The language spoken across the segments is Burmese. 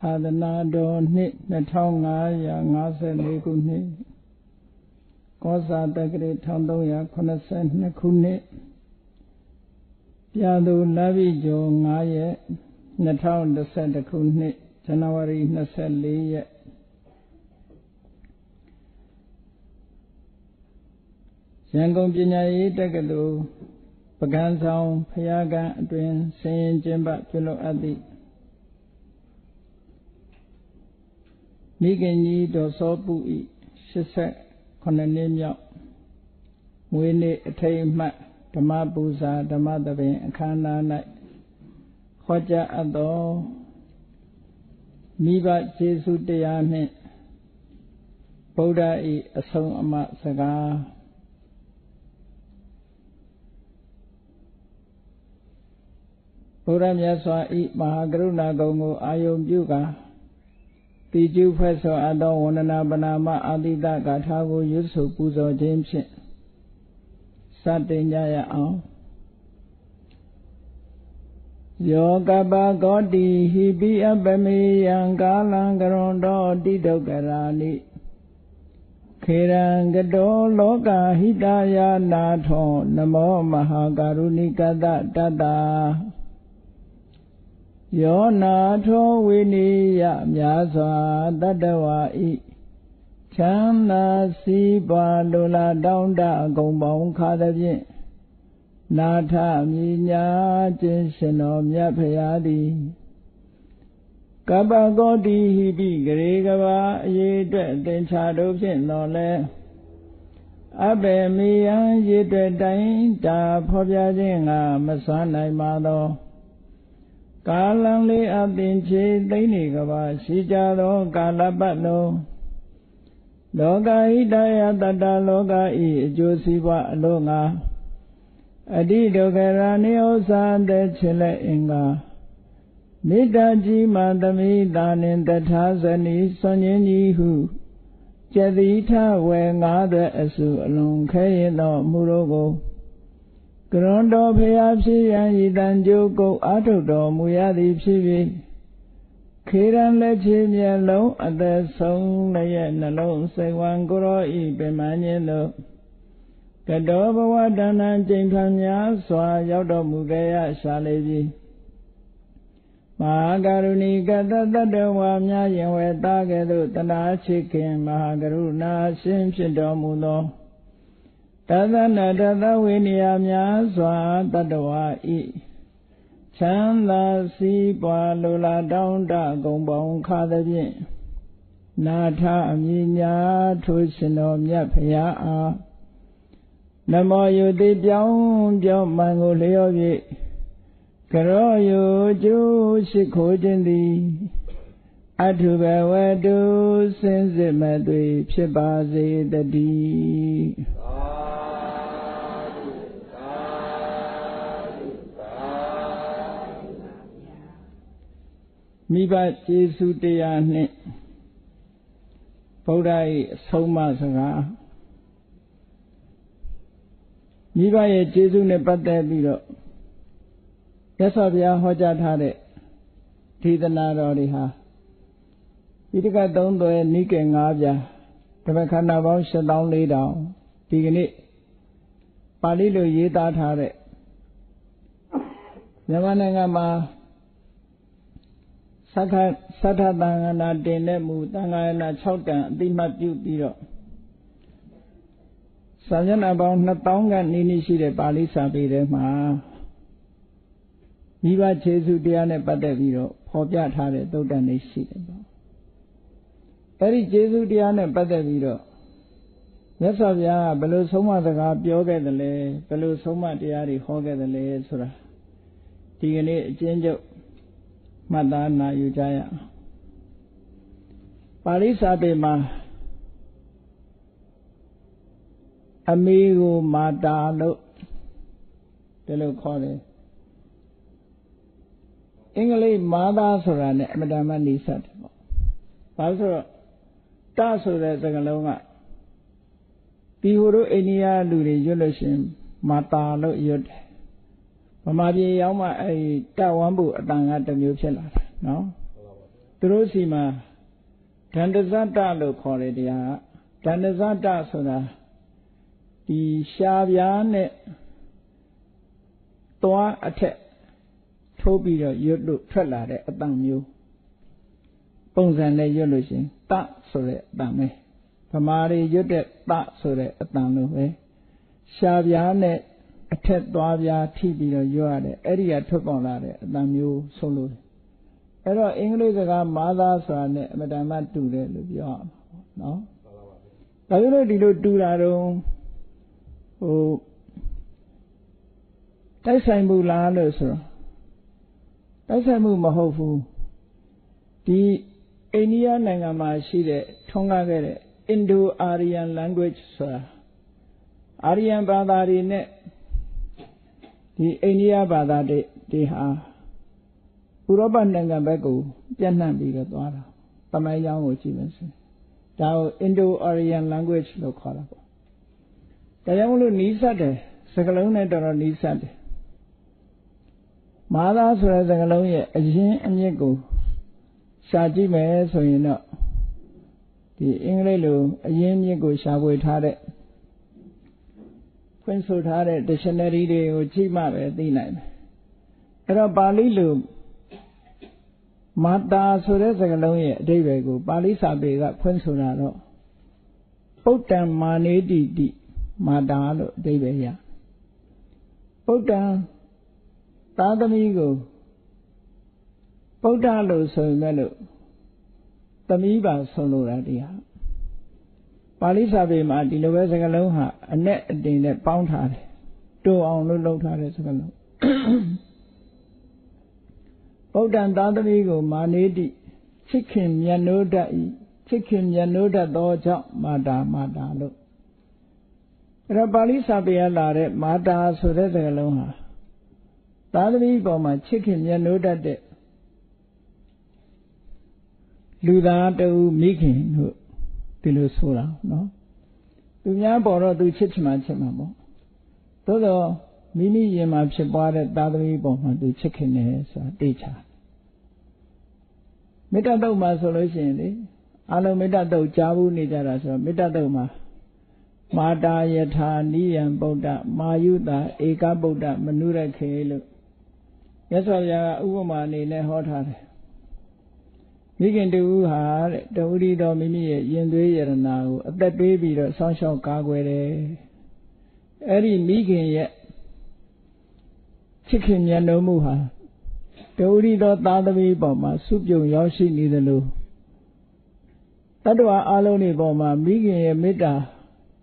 သာသနာတော်နှစ်2554ခုနှစ်ကောဇာတက္ကရာ1382ခုနှစ်ပြာသူလပိကျော်9ရက်2011ခုနှစ်ဇန်နဝါရီ24ရက်ရန်ကုန်ပညာရေးတက္ကသိုလ်ပကံဆောင်ဖရာကံအတွင်ဆင်ရင်ကျင်းပပြုလုပ်အပ်သည့်မိခင်ကြီးတော်စောပုဤ89နှစ်မြောက်မွေးနေ့အထိမ်းအမှတ်ဓမ္မပူဇာဓမ္မသဘင်အခမ်းအနား၌ဟောကြားအပ်သောမိဘကျေးဇူးတရားနှင့်ဗုဒ္ဓ၏အဆုံးအမစကားဘုရားမြတ်စွာဤမဟာကရုဏာဂုဏ်ကိုအာယုံပြုကာတိကျုဖွဲ့ဆိုအပ်သောဝန္ဒနာပနာမအာတိတဂါထာကိုရွတ်ဆိုပူဇော်ခြင်းဖြင့်စတင်ကြရအောင်ယောကပဂောတိဟိပိအပမေယံကာလံကရွန်တော်တိဒုက္ခရာနိခေရံကတောလောကဟိတယာနာထောနမောမဟာကာရုဏိကတတတ္တာယောနာထောဝိနိယမြာစွာတတ္တဝါဤချမ်းသာစီးပွားလိုလားတောင်းတအကုန်ပေါင်းခါသဖြင့်နာထမြညာခြင်းရှင်တော်မြတ်ဖရာသည်ကပ္ပဂောတိဟိပိဂရေကဘာအရေးအတွက်သင်္ချာတို့ဖြင့်တော်လဲအဘယ်မီယံရေအတွက်တိုင်းတာဖော်ပြခြင်းကမစွမ်းနိုင်ပါသောကာလံလေးအပင်ချေသိမ့်နေကဘာရှိကြသောကာလပတ်လုံးလောကဟိတယတတ္တလောကဤအကျိုးစီးပွားအလို့ငါအတိဒုက္ခရာနိဥ္စာတဲ့ချေလက်အင်္ဂါမေတ္တာကြီးမှသမိတာနှင့်တထာဇနီစွန်ခြင်းကြီးဟုကျတိထဝေ9အစုအလုံးခဲရင်သောမူတို့ကိုကရွန်တော်ဖျားဖြစ်ရန်ဤတန်ကြိုးကုတ်အာထုတ်တော်မူရသည်ဖြစ်၍ခေရန်လက်ချေမျက်လုံးအသက်ဆုံးလည်းရဲ့နှလုံးစိတ်ဝံကိုရောဤပင်မခြင်းတို့ကတောဘဝတဏ္ဍကျိန်ခံများစွာရောက်တော်မူခဲ့ရရှာလေပြီမဟာကရုဏီကတတတ္တဝါများယင်ဝေသားကဲ့သို့တနာချစ်ခင်မဟာကရုဏာရှင်ဖြစ်တော်မူသောတသနာတသဝိနည်းများစွာတတ္တဝါဤချမ်းသာစီးပွားလိုလားတောင်းတဂုံပေါင်းခါသဖြင့်နာထအမြညာထိုရှင်တော်မြတ်ဖရာအားနမောယုတိပြောင်းမှန်ကိုလျော့၍ကရောယုကျိုးရှိခိုးခြင်းသည်အထုဘဝတုစင်စစ်မဲ့တွေဖြစ်ပါစေတည်းမိဘကျေးဇူးတရားနှင့်ဗုဒ္ဓ၏အဆုံးအမစကားမိဘရဲ့ကျေးဇူးနဲ့ပတ်သက်ပြီးတော့မြတ်စွာဘုရားဟောကြားထားတဲ့ဒေသနာတော်တွေဟာပိဋကတ်3သွယ်နိကေ9ပြားဓမ္မခန္ဓာပေါင်း7400ဒီကနေ့ပါဠိလိုရေးသားထားတဲ့မြန်မာနိုင်ငံမှာသက္ထသံဃာနာတင်တဲ့မူသံဃာနာ6တန်အတိမတ်ပြုပြီးတော့စာမျက်နှာပေါင်း2000ခန့်နီးရှိတဲ့ပါဠိစာပေထဲမှာမိဘခြေဆုတရားနဲ့ပတ်သက်ပြီးတော့ဖော်ပြထားတဲ့သုတ္တန်လေးရှိတယ်ပေါ့အဲ့ဒီခြေဆုတရားနဲ့ပတ်သက်ပြီးတော့မြတ်စွာဘုရားကဘယ်လိုဆုံးမစကားပြောခဲ့သလဲဘယ်လိုဆုံးမတရားတွေဟောခဲ့သလဲဆိုတာဒီကနေ့အကျဉ်းချုပ်မှတ်သားနာယူကြရအောင်ပါဠိစာပေမှာအမေကိုမာတာလို့ဒီလိုခေါ်တယ်အင်္ဂလိပ်မာသားဆိုတာနဲ့အမတန်မှနှိစက်တယ်ပေါ့ဘာလို့ဆိုတော့တဆိုတဲ့စကားလုံးကဒီဟိုတို့အိန္ဒိယလူတွေရွတ်လို့ရှင်မာတာလို့ရွတ်တယ်ဗမာပြည်ရောက်မှအဲ့တဝမ်းပုအတန်ကတစ်မျိုးဖြစ်လာတာနော် သူတို့စီမှာဒန္တဇတ္တလို့ခေါ်တဲ့တရားဒန္တဇတ္တဆိုတာဒီရှားပြားနဲ့သွားအထက်ထိုးပြီးတော့ရွတ်လို့ထွက်လာတဲ့အတန်မျိုးပုံစံနဲ့ရွတ်လို့ရှင်တဆိုတဲ့အတန်ပဲဗမာတွေရွတ်တဲ့တဆိုတဲ့အတန်လို့ပဲရှားပြားနဲ့အထက်သွားပြားထိပြီးတော့ရွတ်ရတယ်အဲ့ဒီကထွက်ပေါ်လာတဲ့အတန်မျိုးဆုံးလို့အဲ့တော့အင်္ဂလိပ်စကားမာသာဆိုတာနဲ့အမတန်မှတူတယ်လို့ပြောရမှာပေါ့နော်ဒါကြောင့်ဒီလိုတူတာတော့တိုက်ဆိုင်မှုလားလို့ဆိုတော့တိုက်ဆိုင်မှုမဟုတ်ဘူးဒီအိန္ဒိယနိုင်ငံမှာရှိတဲ့ထွန်းကားခဲ့တဲ့ Indo-Aryan language ဆိုတာအာရီယန်ဘာသာတွေနဲ့ဒီအိန္ဒိယဘာသာတွေဟာဥရောပနိုင်ငံဘက်ကိုပြန့်နှံ့ပြီးတော့သွားတာတမိုင်းကြောင်းကိုကြည့်မယ်ဆိုဒါကို Indo-Aryan language လို့ခေါ်တာပေါ့ဒါကြောင့်မလို့နီးစပ်တယ်စကားလုံးနဲ့တော်တော်နီးစပ်တယ်မာသာဆိုတဲ့စကားလုံးရဲ့အရင်းအမြစ်ကိုရှာကြည့်မယ်ဆိုရင်တော့ဒီအင်္ဂလိပ်လိုအရင်းအမြစ်ကိုရှာဖွေထားတဲ့ဖွင့်ဆိုထားတဲ့ dictionary တွေကိုကြည့်မှပဲသိနိုင်မယ်အဲ့တော့ပါဠိလိုမာတာဆိုတဲ့စကားလုံးရဲ့အဓိပ္ပာယ်ကိုပါဠိစာပေကဖွင့်ဆိုတာတော့ပုတ္တံမာနေတိတိမာတာလို့အဓိပ္ပာယ်ရပုတ္တံသာသမီကိုပုဒ္ဒလို့ဆိုရင်လည်းသမီးပါဆုံးလို့တာတရားပါဠိစာပေမှာဒီလိုပဲစကားလုံးဟာအနဲ့အတင်နဲ့ပေါင်းထားတယ်တူအောင်လို့လုပ်ထားတဲ့စကားလုံးပုဒ္ဒံသာသမီကိုမာနေတိချစ်ခင်မြတ်နိုးတတ်ဤချစ်ခင်မြတ်နိုးတတ်သောကြောင့်မာတာလို့အဲ့တော့ပါဠိစာပေကလာတဲ့မာတာဆိုတဲ့စကားလုံးဟာသာသမီပေါ်မှာချစ်ခင်မြတ်နိုးတတ်တဲ့လူသားတူမိခင်တို့ဒီလိုဆိုတာနော်သူများပေါ်တော့သူချစ်ချင်မှချစ်မှာပေါ့သို့တော့မိမိရင်မှာဖြစ်ပွားတဲ့သာသမီပေါ်မှာသူချစ်ခင်တယ်ဆိုတာသိချာမေတ္တာတုတ်မှာဆိုလို့ရှိရင်လေအလုံးမေတ္တာတုတ်ကြားဘူးနေကြတာဆိုတော့မေတ္တာတုတ်မှာမာတာယထာနိယံပုဒ္ဒမာယုတာဧကပုဒ္ဒမနုရခေလို့မြတ်စွာဘုရားကဥပမာအနေနဲ့ဟောထားတယ်မိခင်တူဟာတဲ့တဝိတော်မိမိရဲ့ရင်သွေးယရနာကိုအသက်ပေးပြီးတော့ဆောင်းရှောက်ကာကွယ်တယ်အဲ့ဒီမိခင်ရဲ့ချစ်ခင်မြတ်နိုးမှုဟာတဝိတော်သားသမီးပေါ်မှာစုပြုံရောက်ရှိနေသလိုတတ္တဝါအလုံးတွေပေါ်မှာမိခင်ရဲ့မေတ္တာ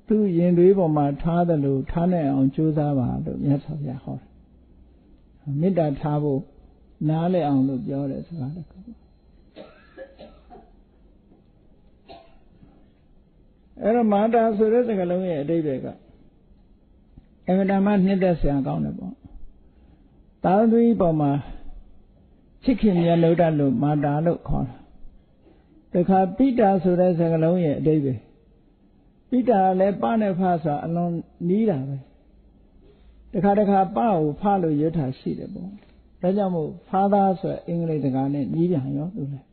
သူ့ရင်သွေးပေါ်မှာထားသလိုထားနိုင်အောင်ကြိုးစားပါလို့မြတ်စွာဘုရားဟောတယ်မေတ္တာထားဖို့နားလည်အောင်လို့ပြောတယ်ဆိုတာတခုအဲ့တော့မာတာဆိုတဲ့စကားလုံးရဲ့အဓိပ္ပာယ်ကအမှန်တမ်းနှစ်သက်စရာကောင်းတယ်ပေါ့သာသမီပေါ်မှာချစ်ခင်မြတ်လို့တတ်လို့မာတာလို့ခေါ်တာတခါပိတာဆိုတဲ့စကားလုံးရဲ့အဓိပ္ပာယ်ပိတာလည်းပနဲ့ဖဆိုတာအလွန်နီးတာပဲတခါပကိုဖလို့ရွတ်တာရှိတယ်ပေါ့ဒါကြောင့်မို့ father ဆိုတဲ့အင်္ဂလိပ်စကားနဲ့ညီးပြန်ရောသူလည်း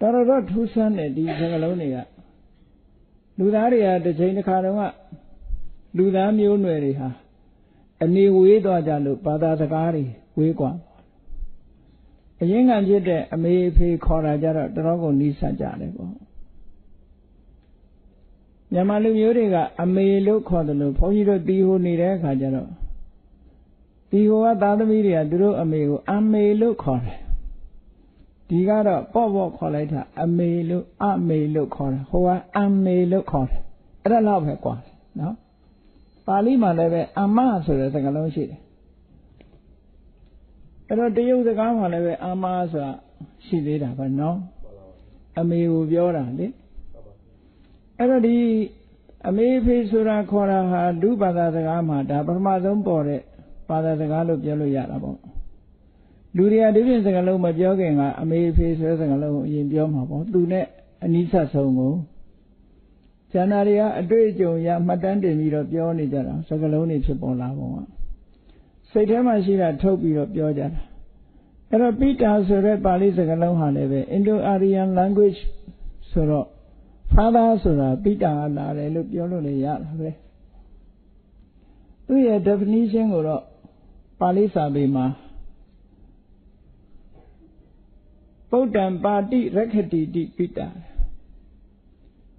တော်ထူးဆန်းတဲ့ဒီစကားလုံးတွေကလူသားတွေကတစ်ချိန်တစ်ခါတုန်းကလူသားမျိုးနွယ်တွေဟာအနေဝေးသွားကြလို့ဘာသာစကားတွေဝေးกว่าအရင်ကဖြစ်တဲ့အမေအဖေခေါ်တာကြတော့တော်ကိုနီးစပ်ကြတယ်ပေါ့မြန်မာလူမျိုးတွေကအမေလို့ခေါ်တယ်လို့ဘုန်းကြီးတို့တီဟိုနေတဲ့အခါကျတော့တီဟိုကသားသမီးတွေကသူတို့အမေကိုအမေလို့ခေါ်တယ်ဒီကတော့ပေါ့ခေါ်လိုက်တာအမေလို့အမေလို့ခေါ်တယ်ဟိုကအမေလို့ခေါ်တယ်အဲ့ဒါတော့ပဲกว่าနော်ပါဠိမှာလည်းပဲအမဆိုတဲ့စကားလုံးရှိတယ်အဲ့တော့တရုတ်စကားမှာလည်းပဲအမဆိုတာရှိသေးတာပဲနော်အမေကိုပြောတာလေအဲ့တော့ဒီအမေဖေဆိုတာခေါ်တာဟာဒုဘာသာစကားမှာဒါပထမဆုံးပေါ်တဲ့ဘာသာစကားလို့ပြောလို့ရတာပေါ့လူတွေကဒီပြင်စကားလုံးမပြောခင်ကအမေဖေဆိုတဲ့စကားလုံးကိုအရင်ပြောမှာပေါ့သူနဲ့အနီးစပ်ဆုံးကိုကျန်တာတွေကအတွေ့အကြုံရမှတ်တမ်းတင်ပြီးတော့ပြောနေကြတာစကားလုံးတွေဖြစ်ပေါ်လာပုံကစိတ်ထဲမှာရှိတာထုတ်ပြီးတော့ပြောကြတာ အဲ့တော့ပိတာဆိုတဲ့ပါဠိစကားလုံးဟာလည်းပဲ Indo-Aryan language ဆိုတော့ father ဆိုတာပိတာကလာတယ်လို့ပြောလို့လည်းရတာပဲသူ့ရဲ့ definition ကိုတော့ပါဠိစာပေမှာပုဒ္ဒံပါတိရက္ခတိတိပိတာ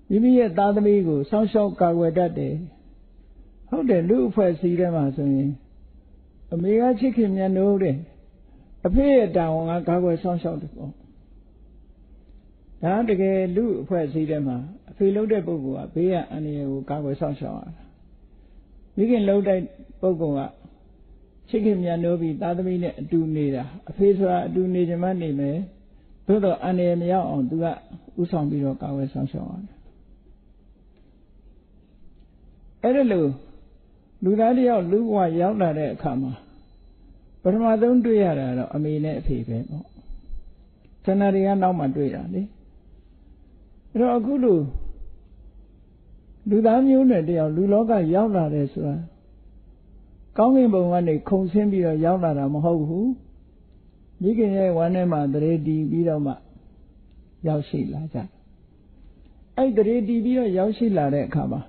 မိမိရဲ့သားသမီးကိုစောင့်ရှောက်ကာကွယ်တတ်တယ်ဟုတ်တယ်လူအဖွဲ့အစည်းထဲမှာဆိုရင်အမေကချစ်ခင်မြတ်လို့တဲ့အဖေရဲ့တာဝန်ကကာကွယ်စောင့်ရှောက်တယ်ပေါ့ဒါတကယ်လူအဖွဲ့အစည်းထဲမှာအဖေလုပ်တဲ့ပုဂ္ဂိုလ်ကဘေးကအန္တရာယ်ကိုကာကွယ်စောင့်ရှောက်ရတာမိခင်လုပ်တဲ့ပုဂ္ဂိုလ်ကချစ်ခင်မြတ်လို့ပြီးသားသမီးနဲ့အတူနေတာအဖေဆိုတာအတူနေကြမှနေမယ်သို့တော့အန္တရာယ်မရောက်အောင်သူကဥဆောင်ပြီးတော့ကာကွယ်စောင့်ရှောက်ရတယ်အဲ့ဒါလို့လူသားတယောက်လူ့ဘဝရောက်လာတဲ့အခါမှာပထမဆုံးတွေ့ရတာတော့အမေနဲ့အဖေပဲပေါ့ဇဏတွေကနောက်မှတွေ့တာလေအဲ့တော့အခုလူသားမျိုးနဲ့တယောက်လူလောကရောက်လာတယ်ဆိုတာကောင်းကင်ဘုံကနေခုန်ဆင်းပြီးတော့ရောက်လာတာမဟုတ်ဘူးမိခင်ရဲ့ဝမ်းထဲမှာတရေတီးပြီးတော့မှရောက်ရှိလာကြအဲ့တရေတီးပြီးတော့ရောက်ရှိလာတဲ့အခါမှာ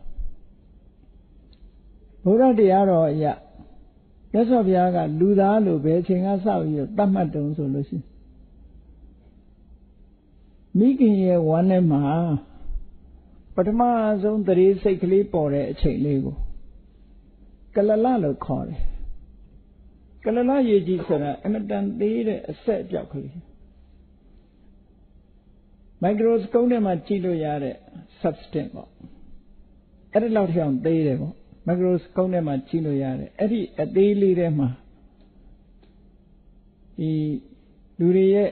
ဘုရားတရားတော်အရာမြတ်စွာဘုရားကလူသားလို့ပဲအချိန်ကစပြီးတော့တတ်မှတ်တုံးဆိုလို့ရှိရင်မိခင်ရဲ့ဝမ်းထဲမှာပထမဆုံးတရေစိတ်ကလေးပေါ်တဲ့အချိန်လေးကိုကလလလို့ခေါ်တယ်ကလလရေကြီးဆိုတာအမတန်သေးတဲ့အဆက်အပြောက်ကလေးမိုက်ခရိုစကိုပ်နဲ့မှကြည့်လို့ရတဲ့ substance ပေါ့အဲ့ဒီလောက်ထိအောင်သေးတယ်ပေါ့မိုက်ခရိုစကိုပ်နဲ့မှကြည့်လို့ရတယ်အဲ့ဒီအသေးလေးထဲမှာဒီလူတွေရဲ့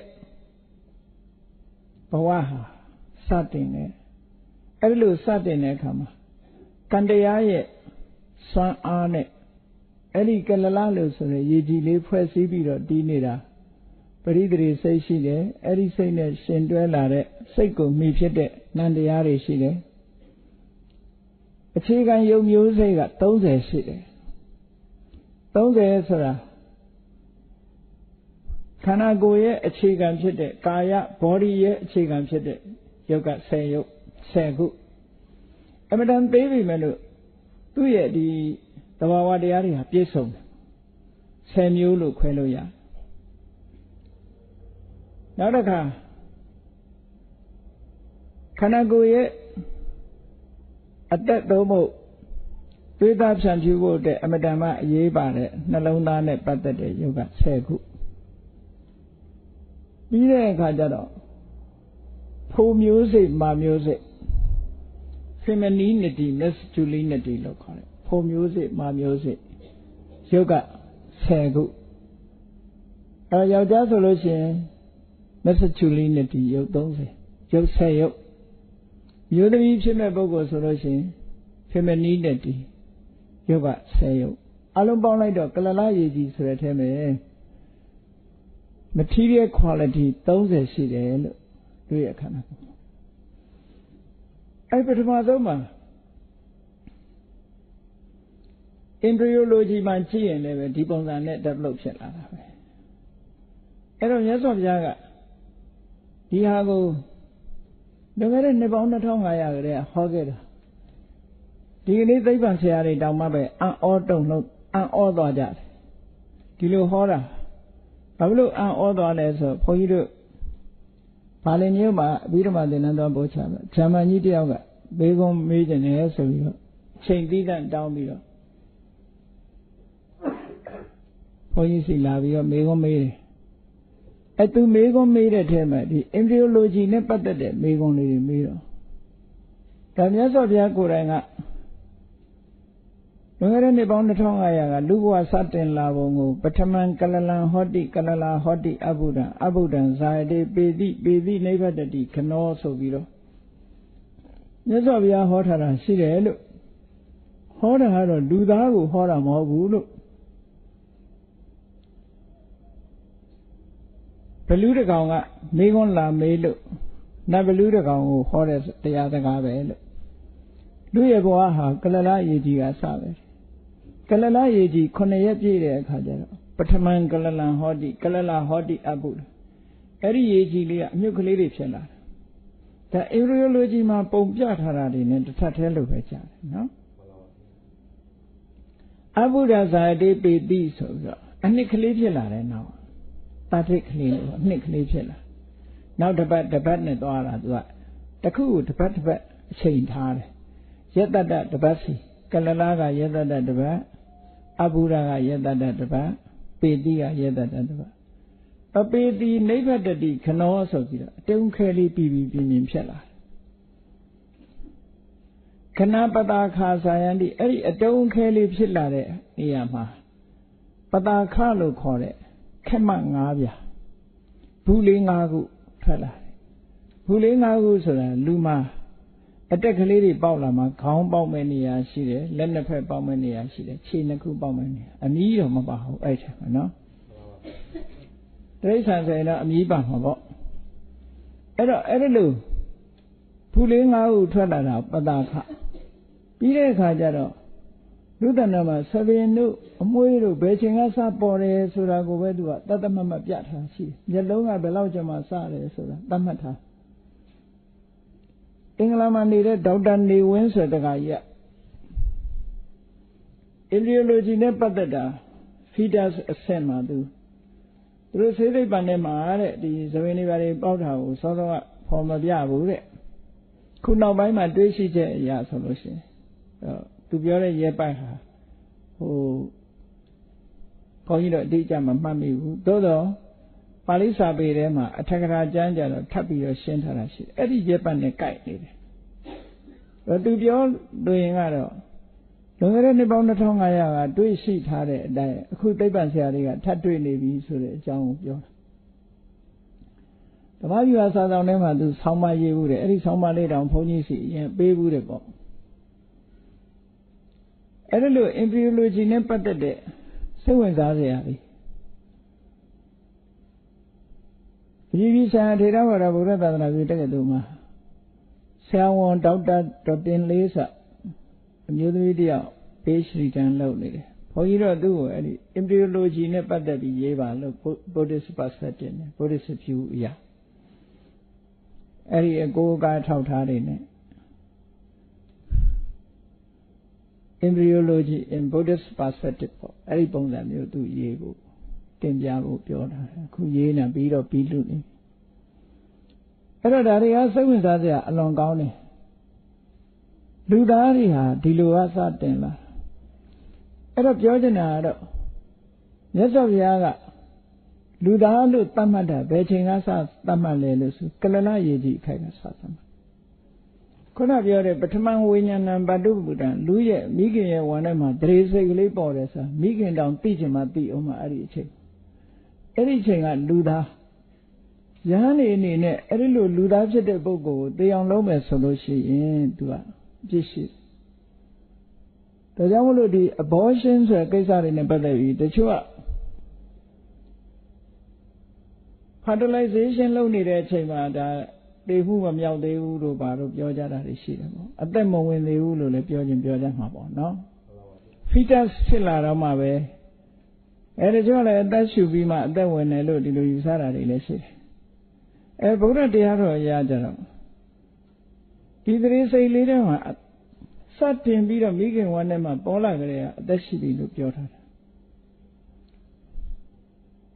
ဘဝဟာစတင်တယ်အဲ့ဒီလိုစတင်တဲ့အခါမှာကံတရားရဲ့စွမ်းအားနဲ့အဲ့ဒီကလလလို့ဆိုရယ်ရေကြီးလေးဖွဲ့စည်းပြီးတော့တီးနေတာပရိသေရိစိတ်ရှိတယ်အဲ့ဒီစိတ်နဲ့ရှင်တွဲလာတဲ့စိတ်ကိုမှီဖြစ်တဲ့နံတရားတွေရှိတယ်အခြေခံယုံမျိုးစိတ်က30ရှိတယ်30ဆိုတာခန္ဓာကိုယ်ရဲ့အခြေခံဖြစ်တဲ့ကာယ body ရဲ့အခြေခံဖြစ်တဲ့ယုတ်က10ယုတ်10ခုအမှန်တန်သေးပြီမဲ့လို့သူ့ရဲ့ဒီသဘာဝတရားတွေဟာပြည့်စုံတယ်10မျိုးလို့ခွဲလို့ရတယ်နောက်တစ်ခါခန္ဓာကိုယ်ရဲ့အသက်သုံးဖို့သွေးသားဖြန့်ဖြူးဖို့အတွက်အမတန်မှအရေးပါတဲ့နှလုံးသားနဲ့ပတ်သက်တဲ့ယုတ်က10ခုပြီးတဲ့အခါကျတော့ဖိုမျိုးစိတ်မာမျိုးစိတ် femininity masculinity လို့ခေါ်တယ်ဖိုမျိုးစိတ်မာမျိုးစိတ်ယုတ်က10ခုအဲယောက်ျားဆိုလို့ရှိရင် masculinity ယုတ်30ယုတ်10ယုတ်မျိုးသမီးဖြစ်မဲ့ပုဂ္ဂိုလ်ဆိုလို့ရှိရင် femininity ယုတ်က10ယုတ်အလုံးပေါင်းလိုက်တော့ကလလရေကြီးဆိုတဲ့အထဲမှာ material quality 30ရှိတယ်လို့တွေ့ရခဏအဲ့ပထမဆုံးမှာ embryology မှာကြည့်ရင်လည်းပဲဒီပုံစံနဲ့ develop ဖြစ်လာတာပဲအဲ့တော့မြတ်စွာဘုရားကဒီဟာကိုလွန်ခဲ့တဲ့နှစ်ပေါင်း2500ကတည်းကဟောခဲ့တာဒီကနေ့သိပ္ပံဆရာတွေတောင်မှပဲအံ့ဩတုန်လို့အံ့ဩသွားကြတယ်ဒီလိုဟောတာဘာလို့အံ့ဩသွားလဲဆိုဘုန်းကြီးတို့ဘာလင်မျိုးမှာအဘိဓမ္မာသင်္นานတော်ပို့ချမယ်ဂျာမန်ကြီးတယောက်ကဘေးကုန်းမေးကြတယ်ဆိုပြီးတော့ချိန်သီးတန့်တောင်းပြီးတော့ဘုန်းကြီးစီလာပြီးတော့မေးကုန်းမေးတယ်အဲ့သူမေးကုန်းမေးတဲ့ထဲမှာဒီ embryology နဲ့ပတ်သက်တဲ့မေးကုန်းလေးတွေမေးတော့ဒါမြတ်စွာဘုရားကိုယ်တိုင်ကလွန်ခဲ့တဲ့နှစ်ပေါင်း2500ကလူဘဝစတင်လာပုံကိုပထမံကလလံဟောတိကလလာဟောတိအဘုဒ္ဓံအဘုဒ္ဓံဇာယတိပေတိနိဗ္ဗတတိခနောဆိုပြီးတော့မြတ်စွာဘုရားဟောထားတာရှိတယ်လို့ဟောတာကတော့လူသားကိုဟောတာမဟုတ်ဘူးလို့ဘလူးတကောင်ကမေးခွန်းလာမေးလို့နတ်ဘလူးတကောင်ကိုဟောတဲ့တရားစကားပဲလို့လူရဲ့ဘဝဟာကလလရေကြီးကစပဲကလလရေကြီး9ရက်ပြည့်တဲ့အခါကျတော့ Pataman Kalalan Hodi, Kalala Hodi Abud. Eri Yejili, Mukuli Chela. The embryology ma Pompia Haradi and the Tatelu Vecha, no? Abuda Zade be these over. And Nicolipilla now. Patrick Nicolipilla. Now the bad net or the coup, the bad chained hard. Yet that the Bassi, Kalalaga, yet that the bad, Abuda, yet that the bad, Pedia, yet that the bad. A baby neighbor that he can also be a don't carry BB in Shella. Canapata Casayandi, a don't carry Pilla, Yama. Pata Carlo call it, Kamangavia. Pulling Agu, Fella. Pulling Agu, Luma. A decorated Baulama, Count Baumania, she did, Lenapet Baumania, she did, Chinaku Baumania, a meal of Mabaho, no? There is an amoeba. Edo pulling out Trada, Padaka. Pire Kajaro. Ludanama, Savinu, Muiru, Beching us up or a Surago Vedua, Tatamama Piata, she, Yelonga Belojama Sare, Sura, Damata. England needed Daudan de Windsor the Gaya. Embryology Nepatada, feeders a semadu. Through Siri Banema, the Zavini about how sort of form of Yabu. Could not buy my Daisy Ya solution. To be a year by her. Who call you a Dijam Mammy, Dodo, Palisa Bedema, a Takara Janja, Tapi or Shentarashi, every Japan a kite. But to be all doing out. Don't let any bound the tongue I do a sheet had it, could they ban Saria, tattooing navy, so the John John. The value as I don't know do some my year would any summer later on pony see, and bay would have gone. I don't know, embryology never did it. So when's Asia? You said it over a brother than I will take a duma. Say I won't doubt that in laser. New video, page return loudly. For you do any embryology never that be Yeva, Buddhist perspective, Buddhist view, yeah. Any a go guide out hard in it. Embryology in Buddhist perspective, any bone that you do Yego, Temjago, Piota, Kuyena, beat or Piluni. Erodari, so is there along Gownie. Ludaria, Diluasa Tenla. Edo Georgiana, yes of Yaga. Ludalu Tamada, Betching Asa, Tamalelus, Kalala Yeji Kagasasam. Could have your Bataman Winyan and Badu Budan, Luya, Migin, one of my Drese Libores, Migin down Pijama Pi Oma Ariche. Anything at Luda. Yani in it, Erilu Luda de Bogo, they on Lome solution to Jesus. The Yamu the abortions are Kesar in a battery, the Chua. Fertilization low needed chamber, they who are Miao de Uru Baru, Georgia, at the moment they Ulu, the Georgian Georgia Mabo, no? Fetus still are on my way. And that should be my that when I load into Usara relation. A Buddha Diaro Yajaro. Either is a leader, certain bit of Megan one of my Bola, that should be looked at.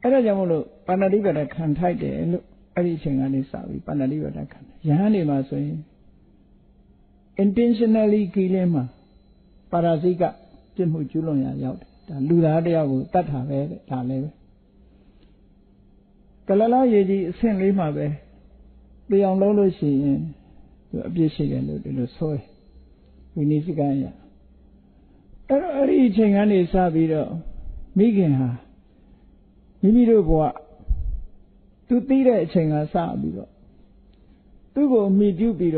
Erajamulo, Panadiva can tie the look everything on his savi, Panadiva can. Yahani Masway intentionally kilema, Parasika, Jimu Julonia yacht, Ludadia will that have it, Tale. Kalala Yeji, Saint Limabe, beyond Lolo she to abuse again to the soil. We need to Ganya. Reaching any Sabido, Megan her. Mimido boa. To Tira Chinga Sabido. To go meet you beat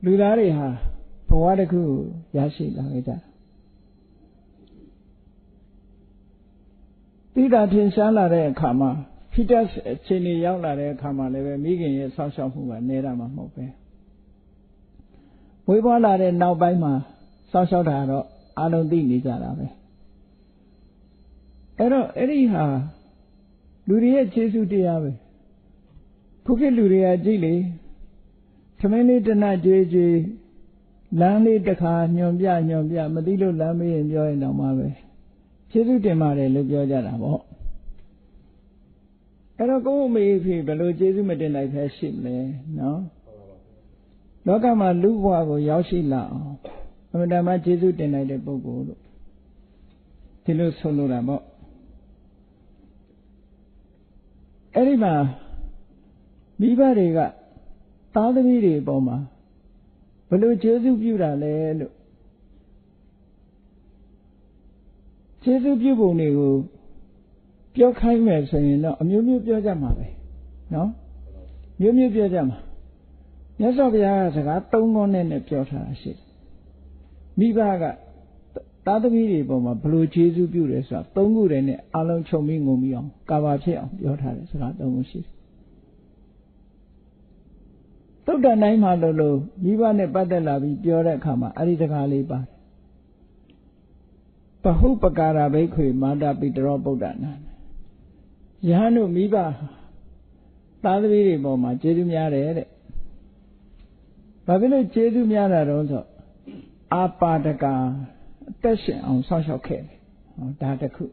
Ludariha, Powadaku, Yashi Langita. Tida Tinsala re Kama, Peters Chini Yala re Kama, Leve Megan, Sasha Huma, Nerama Mope. We want now by my Sasha Daro, I don't think it's that. အဲ့တော့အဲ့ဒီဟာလူတွေရဲ့ကျေးဇူးတရားပဲခုခေတ်လူတွေကကြည့်လေသမင်းလေးတနတ်ကြွေးကြွေးလမ်းလေးတစ်ခါညွန်ပြမသိလို့လမ်းမေးရင်ပြောရင်တော့မှပဲကျေးဇူးတင်ပါတယ်လို့ပြောကြတာပေါ့အဲ့တော့ကိုယ့်အမေဖေဘယ်လိုကျေးဇူးမတင်နိုင်ဖဲရှိမလဲနော်လောကမှာလူဘဝကိုရောက်ရှိလာအောင်အမှန်တမ်းကျေးဇူးတင်နိုင်တဲ့ပုဂ္ဂိုလ်လို့ဒီလိုဆိုလိုတာပေါ့အဲ့ဒီမှာမိဘတွေကသားသမီးတွေအပေါ်မှာဘယ်လိုကျေးဇူးပြုတာလဲလို့ကျေးဇူးပြုပုံတွေကိုပြောခိုင်းမယ်ဆိုရင်တော့အမျိုးမျိုးပြောကြမှာပဲနော်မျိုးမျိုးပြောကြမှာမြတ်စွာဘုရားကစကား၃ခုနဲ့ပြောထားတာရှိတယ်မိဘကသားသမီးတွေအပေါ်မှာဘယ်လိုကျေးဇူးပြုတယ်ဆိုတာ၃ခုတည်းနဲ့အလုံးခြုံပြီးငုံပြီးအောင်ကာဘာဖြစ်အောင်ပြောထားတယ်စကား၃ခုရှိတယ်သုတ္တန်တိုင်းမှာလို့မိဘနဲ့ပတ်သက်လာပြီးပြောတဲ့အခါမှာအဲ့ဒီစကားလေးပါတယ်ပဟုပကာရဘိက္ခွေမာတာပိတရောဗုဒ္ဓနာယဟန်တို့မိဘသားသမီးတွေပေါ်မှာကျေးဇူးများတယ်တဲ့ဘာဖြစ်လို့ကျေးဇူးများတာတော့ဆိုအာပါဒကအသက်ရှင်အောင်စောင့်ရှောက်ခဲ့တယ်ဟောဒါတခု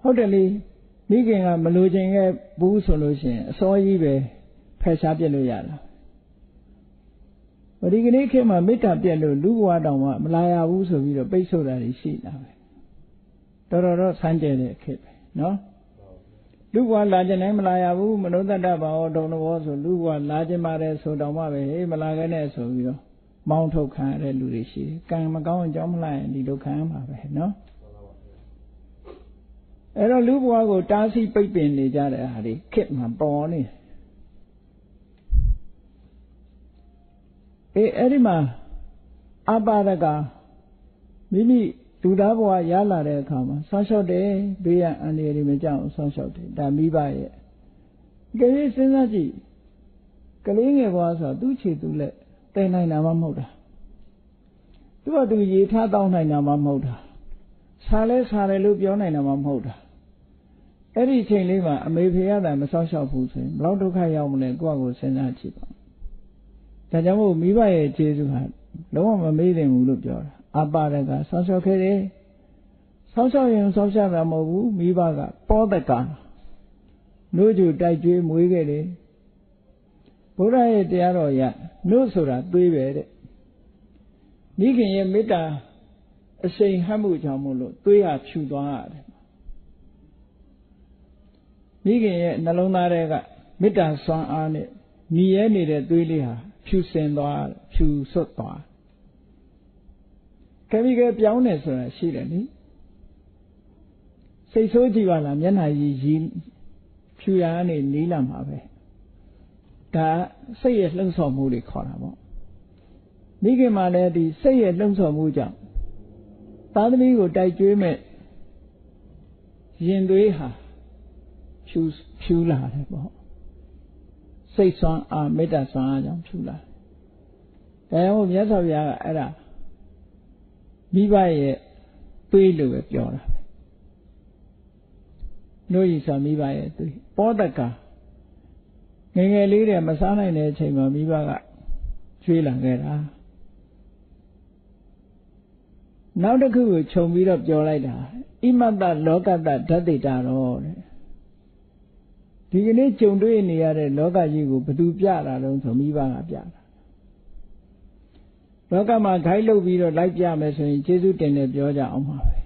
ဟုတ်တယ်လေမိခင်ကမလိုချင်ခဲ့ဘူးဆိုလို့ရှိရင်အစောကြီးပဲဖယ်ရှားပြစ်လို့ရတာဒီကနေ့ခေတ်မှာမေတ္တာပြတ်လို့လူဘဝတောင်မှမလာရဘူးဆိုပြီးတော့ပိတ်ဆို့တာတွေရှိတာပဲတော်ဆန်းကျဲတဲ့ခေတ်ပဲနော်လူဘဝလာခြင်းတိုင်းမလာရဘူးမနောတ္တဘာဝဒုံဘောဆိုလူဘဝလာခြင်းပါတယ်ဆိုတောင်မှပဲဟေးမလာခဲ့နဲ့ဆိုပြီးတော့မောင်းထုတ်ခံရတဲ့လူတွေရှိတယ်ကံမကောင်းကြောင်းမလိုက်ရင်ဒီလိုခံရမှာပဲနော်အဲ့တော့လူဘဝကိုတားဆီးပိတ်ပင်နေကြတဲ့ဟာတွေခေတ်မှာပေါ်နေအဲ့ဒီမှာအပါဒကမိမိလူသားဘဝရလာတဲ့အခါမှာဆောင်းလျှောက်တယ်ဘေးရန်အန္တရာယ်တွေမကြောက်အောင်ဆောင်းလျှောက်တယ်ဒါမိဘရဲ့ကလေးစဉ်းစားကြည့်ကလေးငယ်ဘဝဆိုသူ့ခြေသူ့လက်တင်နိုင်တာမှမဟုတ်တာသူ့အတူရေထားတောင်းနိုင်တာမှမဟုတ်တာစားတယ်လို့ပြောနိုင်တာမှမဟုတ်တာအဲ့ဒီချိန်လေးမှာအမေဖေရတာမဆောင်းလျှောက်ဘူးဆိုရင်ဘလောက်ဒုက္ခရောက်မလဲကိုယ့်အကိုစဉ်းစားကြည့်ပါဒါကြောင့်မို့မိဘရဲ့ကျေးဇူးဟာလုံးဝမမေ့သင့်ဘူးလို့ပြောတာအပါဒကဆောင်းလျှောက်ခဲ့တယ်ဆောင်းလျှောက်ရင်ဆောင်းလျှောက်တာမဟုတ်ဘူးမိဘကပောဒကနှုတ်ကြတိုက်ကျွေးမွေးခဲ့တယ်ဘုရားရဲ့တရားတော်ရနှုတ်ဆိုတာသွေးပဲတဲ့မိခင်ရဲ့မေတ္တာအရှိန်ဟပ်မှုကြောင့်မို့လို့သွေးဟာဖြူသွားရတယ်မိခင်ရဲ့နှလုံးသားထဲကမေတ္တာစွမ်းအားနဲ့ညီရဲနေတဲ့သွေးလေးဟာဖြူစင်သွားဖြူဆွတ်သွားကဲပြီးပြောင်းတယ်ဆိုတာရှိတယ်နိစိတ်ဆိုးကြည့်ပါလားမျက်နှာကြီးဖြူရကနေနီးလာမှာပဲဒါစိတ်ရဲ့လှုံ့ဆော်မှုတွေခေါ်တာပေါ့မိခင်မှာလည်းဒီစိတ်ရဲ့လှုံ့ဆော်မှုကြောင့်သားသမီးကိုတိုက်ကျွေးမဲ့ရင်သွေးဟာဖြူလာတယ်ပေါ့စိတ်ဆွမ်းအားမေတ္တာဆွမ်းအားကြောင့်ဖြူလာတယ်ဒါကြောင့်မြတ်စွာဘုရားကအဲ့ဒါမိဘရဲ့သွေးလို့ပဲပြောတာနှုတ်ရည်ဆိုမိဘရဲ့သွေးပောဒကငယ်ငယ်လေးတည်းမစားနိုင်တဲ့အချိန်မှာမိဘကကျွေးလာခဲ့တာနောက်တစ်ခုကိုခြုံပြီးတော့ပြောလိုက်တာဣမတ္တလောကတ္တဓာတိတာရောတဲ့ဒီကနေ့ကြုံတွေ့နေရတဲ့လောကကြီးကိုဘယ်သူပြတာလဲဆိုမိဘကပြတာလောကမှာခိုင်းလုပ်ပြီးတော့လိုက်ပြမယ်ဆိုရင်ကျေးဇူးတင်တယ်ပြောကြအောင်ပါပဲ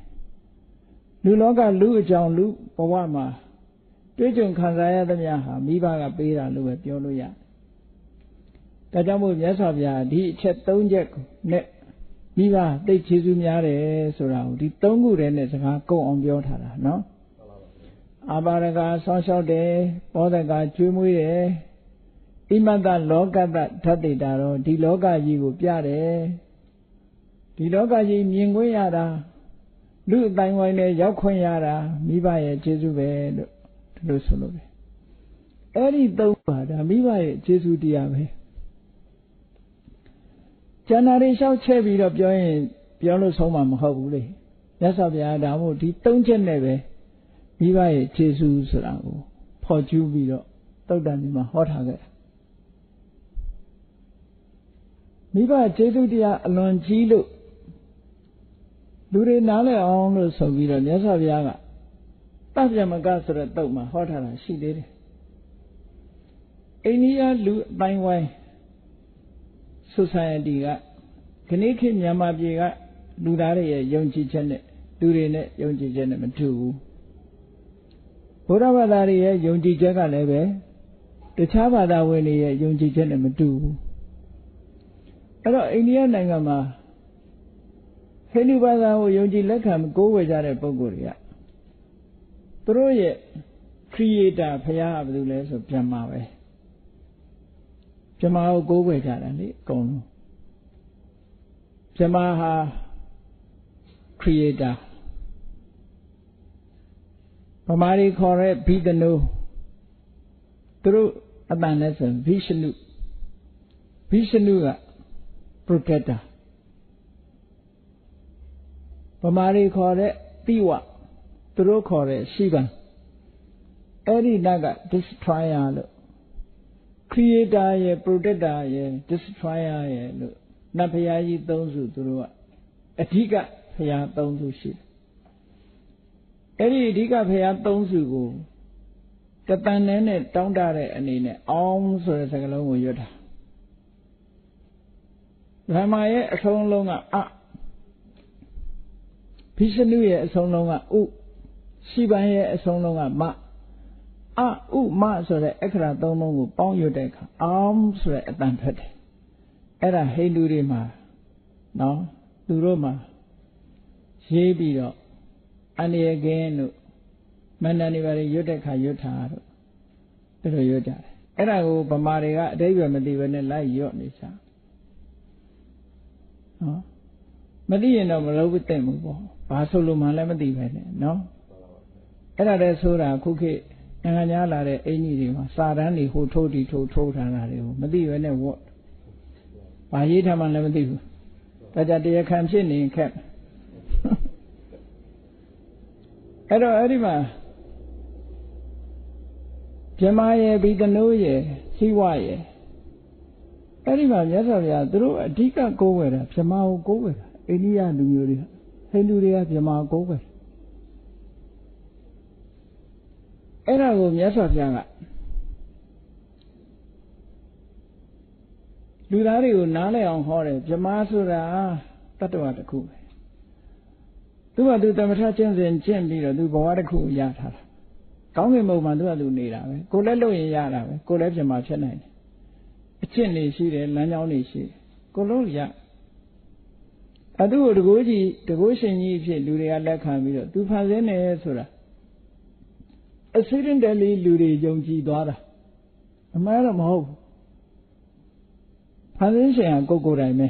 လူလောကလူအကြောင်းလူဘဝမှာတွေ့ကြုံခံစားရသမျှဟာမိဘကပေးတာလို့ပဲပြောလို့ရတယ်ဒါကြောင့်မို့မြတ်စွာဘုရားဒီအချက်၃ချက်နဲ့မိဘသိကျေးဇူးများတယ်ဆိုတာကိုဒီ၃ခုတည်းနဲ့စကားကုန်အောင်ပြောထားတာနော်အပါရကဆောင်းလျှောက်တယ်ပောဒကကျွေးမွေးတယ်ဣမတ္တလောကတ္တဓာတိတာတော့ဒီလောကကြီးကိုပြတယ်ဒီလောကကြီးမြင်ခွင့်ရတာလူအတိုင်းဝိုင်းနဲ့ရောက်ခွင့်ရတာမိဘရဲ့ကျေးဇူးပဲလို့ဒီလိုဆိုလို့ပဲအဲ့ဒီ၃ပါးဒါမိဘရဲ့ကျေးဇူးတရားပဲကျန်တာတွေလျှောက်ချက်ပြီးတော့ပြောရင်ပြောလို့ဆုံးမှာမဟုတ်ဘူးလေ မြတ်စွာဘုရားဒါမို့ဒီ၃ချက်နဲ့ပဲမိဘရဲ့ကျေးဇူးဆိုတာကိုဖော်ကျူးပြီးတော့သုတ္တန်ဒီမှာဟောထားခဲ့တာမိဘကျေးဇူးတရားအလွန်ကြီးလို့လူတွေနားလည်အောင်လို့ဆိုပြီးတော့မြတ်စွာဘုရားကတပ္ပယမကဆိုတဲ့တုတ်မှာဟောထားတာရှိသေးတယ်အိန္ဒိယလူအတိုင်းဝိုင်း society ကခဏခေတ်မြန်မာပြည်ကလူသားတွေရဲ့ယုံကြည်ချက်နဲ့လူတွေနဲ့ယုံကြည်ချက်နဲ့မတူဘူးဘုရားဘာသာတွေရဲ့ယုံကြည်ချက်ကလည်းပဲတခြားဘာသာဝင်တွေရဲ့ယုံကြည်ချက်နဲ့မတူဘူးအဲ့တော့အိန္ဒိယနိုင်ငံမှာဟိန္ဒူဘာသာကိုယုံကြည်လက်ခံကိုးကွယ်ကြတဲ့ပုဂ္ဂိုလ်တွေကသူတို့ရဲ့ creator ဘုရားကဘယ်သူလဲဆိုဗြဟ္မာပဲဗြဟ္မာကိုကိုးကွယ်ကြတာလေအကုန်လုံးဗြဟ္မာဟာ creator ဗမာတွေခေါ်တဲ့ဘိသနုသူတို့အတန်လဲဆိုဗိရှနုက protector ဗမာတွေခေါ်တဲ့တိဝသူတို့ခေါ်တဲ့ရှိဗံအဲ့ဒီနောက်က destroyer လို့ creator ရဲ့ protector ရဲ့ destroyer ရဲ့လို့နတ်ဘုရားကြီး၃စုသူတို့ကအဓိကဘုရား၃စုရှိတယ်အဲ့ဒီအဓိကဘုရား၃စုကိုတတန်နဲ့တောင်းတတဲ့အနေနဲ့အောင်ဆိုတဲ့စကားလုံးကိုရွတ်တာဗြဟ္မာရဲ့အဆုံးလုံးကအဘိရှနုရဲ့အဆုံးလုံးကဥရှိဗံရဲ့အဆုံးလုံးကမဥမဆိုတဲ့အခရာ၃လုံးကိုပေါင်းရွတ်တဲ့အခါအောင်ဆိုတဲ့အတန်ထွက်တယ်အဲ့ဒါဟိန္ဒူတွေမှာနော်သူတို့မှာရေးပြီးတော့အန္တရာယ်ကင်းတို့မန္တန်တွေပါရွတ်တဲ့ခါရွတ်တာတို့သူတို့ရွတ်ကြတယ်အဲ့ဒါကိုဗမာတွေကအတိတ်ပဲမသိဘဲနဲ့လိုက်ရွတ်နေကြနော်မသိရင်တော့မလုပ်သင့်ဘူးပေါ့ဘာဆိုလို့မှလည်းမသိပဲနဲ့နော်အဲ့ဒါတည်းဆိုတာခုခေတ်နိုင်ငံခြားလာတဲ့အင်ကြီးတွေမှာစာတန်းတွေဟိုထိုးတီထိုးထားတာတွေကိုမသိပဲနဲ့ဝတ်ဘာရေးထားမှလည်းမသိဘူးဒါကြတရားခံဖြစ်နေခက်အဲ့တော့အဲ့ဒီမှာဗြဟ္မာရဲ့ဘိသနုရဲ့စိဝရဲ့အဲ့ဒီမှာမြတ်စွာဘုရားသူတို့အဓိကကိုးကွယ်တာဗြဟ္မာကိုကိုးကွယ်တာအိန္ဒိယလူမျိုးတွေဟိန္ဒူတွေကဗြဟ္မာကိုးကွယ်အဲ့ဒါကိုမြတ်စွာဘုရားကလူသားတွေကိုနားလည်အောင်ဟောတယ်ဗြဟ္မာဆိုတာတတ္တဝါတစ်ခုပဲသူကသူသမထကျင့်စဉ်ကျင့်ပြီးတော့သူဘဝတစ်ခုရထားတာကောင်းကင်ဘုံမှာသူကသူနေတာပဲကိုယ်လည်းလုပ်ရင်ရတာပဲကိုယ်လည်းဗြဟ္မာဖြစ်နိုင်တယ်အကျင့်တွေရှိတယ်လမ်းကြောင်းတွေရှိတယ်ကိုယ်လုံးရအတူတကိုးရှင်ကြီးအဖြစ်လူတွေကလက်ခံပြီးတော့သူဖန်ဆင်းနေဆိုတာaccidentally လူတွေယုံကြည်သွားတာအမှန်တော့မဟုတ်ဘူးဖန်ဆင်းရှင်ကကိုယ်တိုင်ပဲ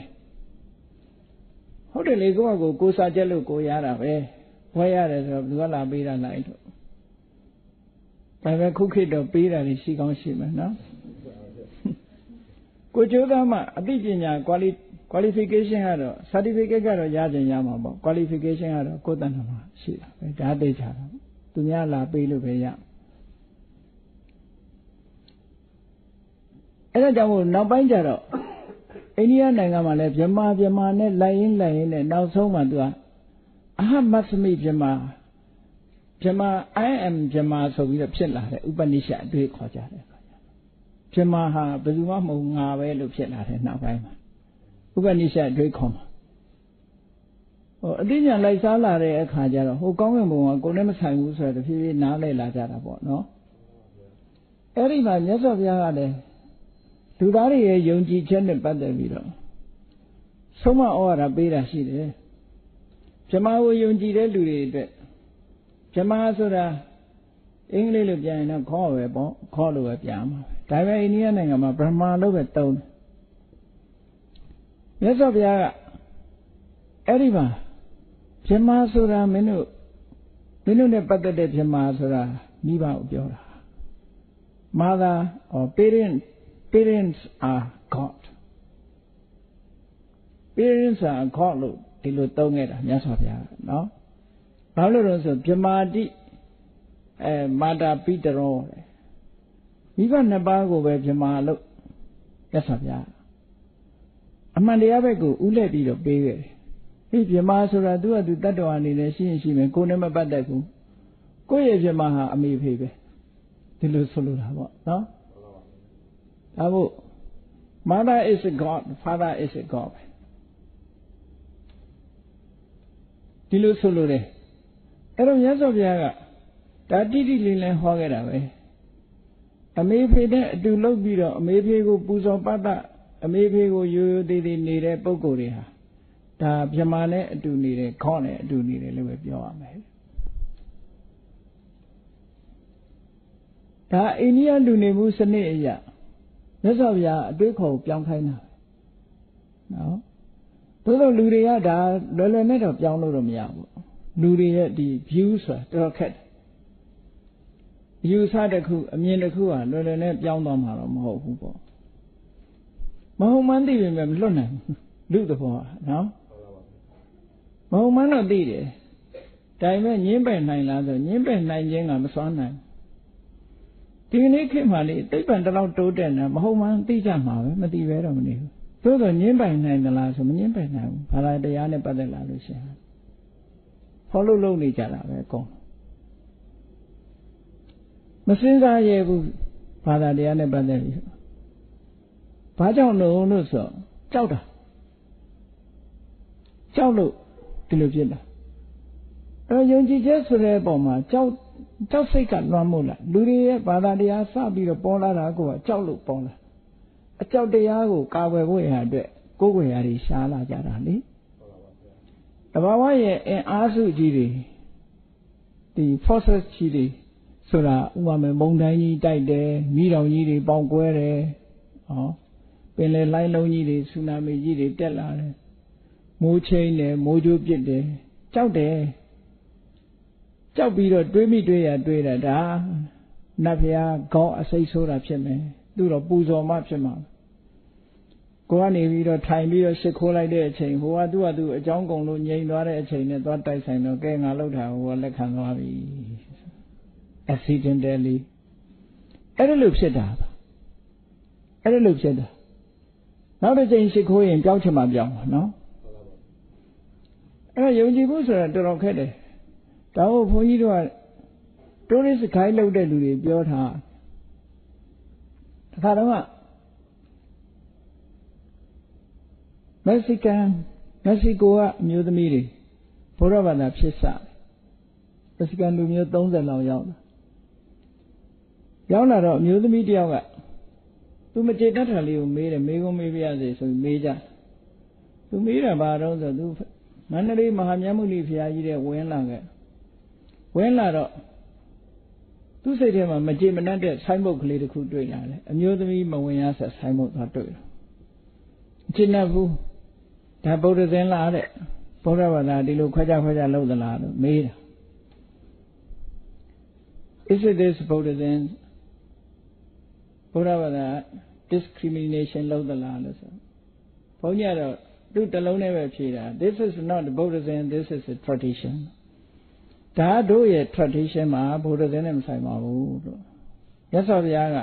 ဟုတ်တယ်လေကိုစားချက်လို့ကိုရတာပဲဝဲရတယ်ဆိုတော့ဘယ်သူကလာပေးတာလိုက်တော့ဒါပဲခုခေတ်တော့ပေးတာရှိကောင်းရှိမယ်နော်ကိုကျိုးသားမှအသိပညာ qualification ကတော့ certificate ကတော့ရကြရမှာပေါ့ qualification ကတော့ကိုယ်တဏ္ဍာမှာရှိတာပဲဒါသိချတာသူများလာပေးလို့ပဲရအဲ့ဒါကြောင့်မို့နောက်ပိုင်းကျတော့အိန္ဒိယနိုင်ငံမှာလည်းဗြဟ္မာနဲ့လိုက်ရင်းနဲ့နောက်ဆုံးမှသူကအဟမသမိဗြဟ္မာ I am ဗြဟ္မာဆိုပြီးတော့ဖြစ်လာတဲ့ဥပနိရှတ်အတွေ့ခေါ်ကြတယ်ဗြဟ္မာဟာဘယ်သူမှမဟုတ်ငါပဲလို့ဖြစ်လာတဲ့နောက်ပိုင်းမှာဥပနိရှတ်အတွေ့ခေါ်မှာအသိဉာဏ်လိုက်စားလာတဲ့အခါကျတော့ဟိုကောင်းကင်ဘုံကကိုယ်နဲ့မဆိုင်ဘူးဆိုတော့တဖြည်းဖြည်းနားလည်လာကြတာပေါ့နော်အဲ့ဒီမှာမြတ်စွာဘုရားကလည်းလူသားတွေရဲ့ယုံကြည်ချက်နဲ့ပတ်သက်ပြီးတော့ဆုံးမဩဝါဒပေးတာရှိတယ်ဗြဟ္မာကိုယုံကြည်တဲ့လူတွေအတွက်ဗြဟ္မာဆိုတာအင်္ဂလိပ်လိုပြန်ရင်တော့ခေါ်ပဲပေါ့ခေါ်လို့ပဲပြန်မှာဒါပေမဲ့အိန္ဒိယနိုင်ငံမှာဗြဟ္မာလို့ပဲသုံးတယ်မြတ်စွာဘုရားကအဲ့ဒီမှာဗြဟ္မာဆိုတာမင်းတို့နဲ့ပတ်သက်တဲ့ဗြဟ္မာဆိုတာမိဘကိုပြောတာ Mother or parents are God parents are God လို့ဒီလိုသုံးခဲ့တာမြတ်စွာဘုရားနော် ဘာလို့လဲဆိုဗြမာတိမာတာပိတရောမိဘနှစ်ပါးကိုပဲဗြမာလို့ရသဗျာအမှန်တရားဘက်ကိုဥလက်ပြီးတော့ပေးခဲ့တယ်ဒီဗြမာဆိုတာသူကသူတတ္တဝါအနေနဲ့ရှိရင်ရှိမယ်ကိုယ်နဲ့မပတ်သက်ဘူးကိုယ့်ရဲ့ဗြမာဟာအမေဖေပဲဒီလိုဆိုလိုတာပေါ့နော်ဒါမို့ Mother is a God Father is a God ဒီလိုဆိုလိုတယ်အဲ့တော့မြတ်စွာဘုရားကဒါတိတိလေးလေးဟောခဲ့တာပဲအမေဖေနဲ့အတူလုပ်ပြီးတော့အမေဖေကိုပူဇော်ပတ်တာအမေဖေကိုရိုးရိုးသေးသေးနေတဲ့ပုဂ္ဂိုလ်တွေဟာဒါဗြမာနဲ့အတူနေတယ်ခေါနဲ့အတူနေတယ်လို့ပဲပြောရမယ်ဒါအိန္ဒိယလူနေမှုစနစ်အရာမြတ်စွာဘုရားအတွေးခေါ်ပြောင်းခိုင်းတာနော်သို့သောလူတွေကဒါလွယ်လွယ်နဲ့တော့ပြောင်းလို့တော့မရဘူးလူတွေရဲ့ဒီ view ဆိုတာတော်ခက်တယ် view စားတစ်ခုအမြင်တစ်ခုဟာလွယ်လွယ်နဲ့ပြောင်းသွားမှာတော့မဟုတ်ဘူးပေါ့မဟုတ်မှန်းသိပေမဲ့မလွတ်နိုင်ဘူးလူသဘောနော်မဟုတ်မှန်းတော့သိတယ်ဒါပေမဲ့ညင်းပယ်နိုင်လားဆိုညင်းပယ်နိုင်ခြင်းကမစွမ်းနိုင်ဒီနေ့ခေတ်မှာလေသိပ္ပံတလောက်တိုးတက်နေမဟုတ်မှန်းသိကြမှာပဲမသိပဲတော့မနေဘူးသို့သောညင်းပယ်နိုင်သလားဆိုမညင်းပယ်နိုင်ဘူးဘာသာတရားနဲ့ပတ်သက်လာလို့ရှိရင်ဖော်လို့လုပ်နေကြတာပဲအကုန်မစင်စားရဘူးဘာသာတရားနဲ့ပတ်သက်ပြီးဘာကြောင့်လို့ဆိုကြောက်တာကြောက်လို့ဒီလိုဖြစ်တာယုံကြည်ချက်ဆိုတဲ့အပေါ်မှာကြောက်စိတ်ကလွှမ်းမိုးလာလူတွေရဲ့ဘာသာတရားစပြီးတော့ပေါ်လာတာကိုကြောက်လို့ပေါ်လာအကြောက်တရားကိုကာဝယ်ဖို့ရအတွက်ကိုယ်ွယ်ရာတွေရှားလာကြတာလေတဘာဝရဲ့အင်အားစုကြီးတွေဒီ forces ကြီးတွေဆိုတာဥပမာမုန်တိုင်းကြီးတိုက်တယ်မိတောင်ကြီးတွေပေါင်ကွဲတယ်ဟောပင်လယ်လိုင်းလုံးကြီးတွေဆူနာမီကြီးတွေတက်လာတယ်မိုးချိန်တယ်မိုးကြိုးပစ်တယ်ကြောက်တယ်ကြောက်ပြီးတော့တွေးမိတွေးရတွေးတာဒါနတ်ဖျားခေါင်းအစိတ်ဆိုးတာဖြစ်မယ်သူတော့ပူဇော်မှဖြစ်မှာကိုကနေပြီးတော့ထိုင်ပြီးတော့ရှစ်ခိုးလိုက်တဲ့အချိန်ဟိုကသူ့ဟာသူအကြောင်းကုန်လို့ငြိမ်သွားတဲ့အချိန်နဲ့သွားတိုက်ဆိုင်တော့ကဲငါလောက်တာဟိုကလက်ခံသွားပြီ accidentally အဲ့ဒါလို့ဖြစ်တာအဲ့ဒါလို့ဖြစ်တာနောက်တစ်ချိန်ရှစ်ခိုးရင်ပြောင်းချင်မှပြောင်းပါနော်အဲ့တော့ယုံကြည်ဖို့ဆိုတာတော်တော်ခက်တယ်ဒါဟုတ်ဘုန်းကြီးတို့က tourist guide လုပ်တဲ့လူတွေပြောထားတခါတော့မက္ကဆီကိုကအမျိုးသမီးတွေဘုရားဘာသာဖြစ်စားမက္ကဆီကန်လူမျိုး30လောက်ရောက်လာတော့အမျိုးသမီးတယောက်ကသူမကျေတတ်တာလေးကိုမေးတယ်မေးခွန်းမေးပြရစေဆိုပြီးမေးကြသူမေးတာဘာတော့ဆိုသူမန္တလေးမဟာမြတ်မုနီဘုရားကြီးတဲ့ဝင်လာတော့သူစိတ်ထဲမှာမကျေမနပ်တဲ့ဆိုင်းဘုတ်ကလေးတစ်ခုတွေ့လာတယ်အမျိုးသမီးမဝင်ရဆက်ဆိုင်းဘုတ်သွားတွေ့တယ်ကျင့်တတ်ဘူးဒါဗုဒ္ဓဇင်လားတဲ့ဗုဒ္ဓဘာသာဒီလိုခွဲခြားလုပ်သလားလို့မေးတာ Is it this Buddhism ဗုဒ္ဓဘာသာ discrimination လုပ်သလားလို့ဆိုဘုန်းကြီးကတော့သူ့တလုံးနဲ့ပဲဖြေတာ This is not Buddhism this is a tradition ဒါတို့ရဲ့ tradition မှာဗုဒ္ဓဇင်နဲ့မဆိုင်ပါဘူးလို့မြတ်စွာဘုရားက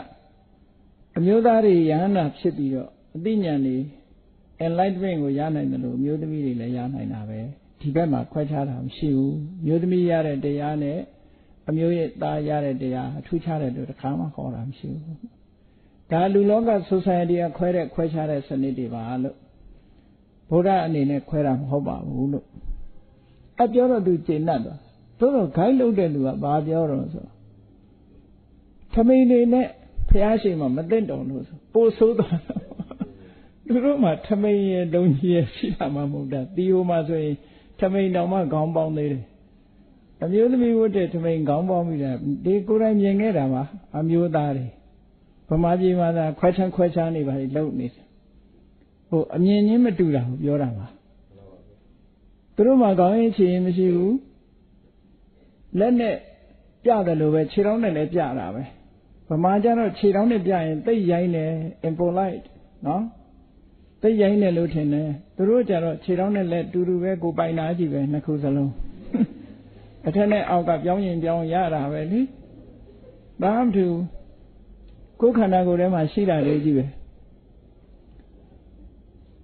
အမျိုးသားတွေယဟန္တာဖြစ်ပြီးတော့အသိဉာဏ်တွေ enlightenment ကိုရနိုင်တယ်လို့အမျိုးသမီးတွေလည်းရနိုင်တာပဲဒီဘက်မှာခွဲခြားတာမရှိဘူးအမျိုးသမီးရတဲ့တရားနဲ့အမျိုးရဲ့သားရတဲ့တရားအထူးခြားတယ်လို့တစ်ခါမှခေါ်တာမရှိဘူးဒါလူလောက society ကခွဲခြားတဲ့စနစ်တွေပါလို့ဘုရားအနေနဲ့ခွဲတာမဟုတ်ပါဘူးလို့အပြောတော့သူကျေနပ်သွားသို့တော့ guide လုပ်တဲ့လူကဘာပြောတော့ဆိုထမိန်တွေနဲ့ဖျားရှိမှမသိတော်လို့ဆိုပို့ဆိုးသွားသူတို့မှထမိန်ရဲ့ဒုံကြီးရဲ့ရှိတာမှမဟုတ်တာတီဟိုမှာဆိုရင်ထမိန်တောင်မှခေါင်းပေါင်းသေးတယ်အမျိုးသမီးဝတ်တဲ့ထမိန်ခေါင်းပေါင်းပြီးတာဒီကိုယ်တိုင်မြင်ခဲ့တာပါအမျိုးသားတွေဗမာပြည်မှာသာခွဲခြားနေပါလေလုံနေဟိုအမြင်ချင်းမတူတာကိုပြောတာပါသူတို့မှခေါင်းရင်းချင်ရင်မရှိဘူးလက်နဲ့ပြတယ်လို့ပဲခြေထောက်နဲ့လည်းပြတာပဲဗမာကျတော့ခြေထောက်နဲ့ပြရင်သိရိုင်းတယ် impolite နော်သိရိုင်းတယ်လို့ထင်တယ်သူတို့ကျတော့ခြေထောက်နဲ့လက်တူတူပဲကိုပိုင်တာကြီးပဲနှစ်ခုစလုံး အထက်နဲ့အောက်ကပြောင်းရင်ပြောင်းရတာပဲလေဘာမှမထူကိုယ်ခန္ဓာကိုယ်ထဲမှာရှိတာလေးကြီးပဲ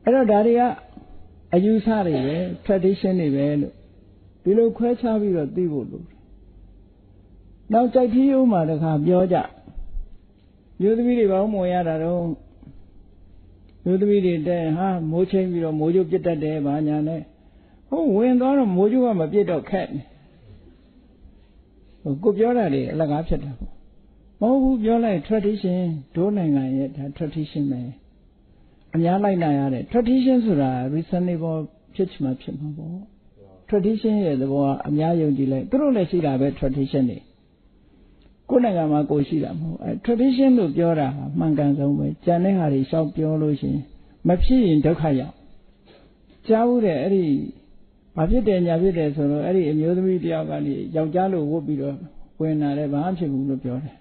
အဲ့တော့ဒါတွေကအယူဆတွေပဲ tradition တွေပဲလို့ဒီလိုခွဲခြားပြီးတော့သိဖို့လို့နောက်ကြိုက်ထီးရိုးမှာတခါပြောကြမျိုးသမီးတွေဘာလို့မဝင်ရတာတော့မျိုးသမီးတွေတဲ့ဟာမိုးချင်းပြီးတော့မိုးကြိုးပြစ်တတ်တယ်ဘာညာနဲ့ဟုတ်ဝင်သွားတော့မိုးကြိုးကမပြစ်တော့ခက်ကိုပြောတာလေအလကားဖြစ်တာပေါ့မဟုတ်ဘူးပြောလိုက် tradition ဒိုးနိုင်ငံရဲ့ဒါ tradition ပဲအများလိုက်နာရတဲ့ tradition ဆိုတာ reasonable ဖြစ်ချင်မှဖြစ်မှာပေါ့ tradition ရဲ့သဘောကအများယုံကြည်လိုက်သူတို့လည်းရှိတာပဲ tradition တွေကိုယ်နိုင်ငံမှာကိုရှိတာမဟုတ်အဲ tradition လို့ပြောတာဟာမှန်ကန်ဆုံးပဲကြံတဲ့ဟာတွေရှောက်ပြောလို့ရှိရင်မဖြစ်ရင်ဒုက္ခရောက်ကြားဘူးတဲ့အဲ့ဒီဘာဖြစ်တယ်ညာဖြစ်တယ်ဆိုတော့အဲ့ဒီအမျိုးသမီးတယောက်ကနေယောက်ျားလိုဝတ်ပြီးတော့ဝင်လာတယ်ဘာမှဖြစ်ဘူးလို့ပြောတယ်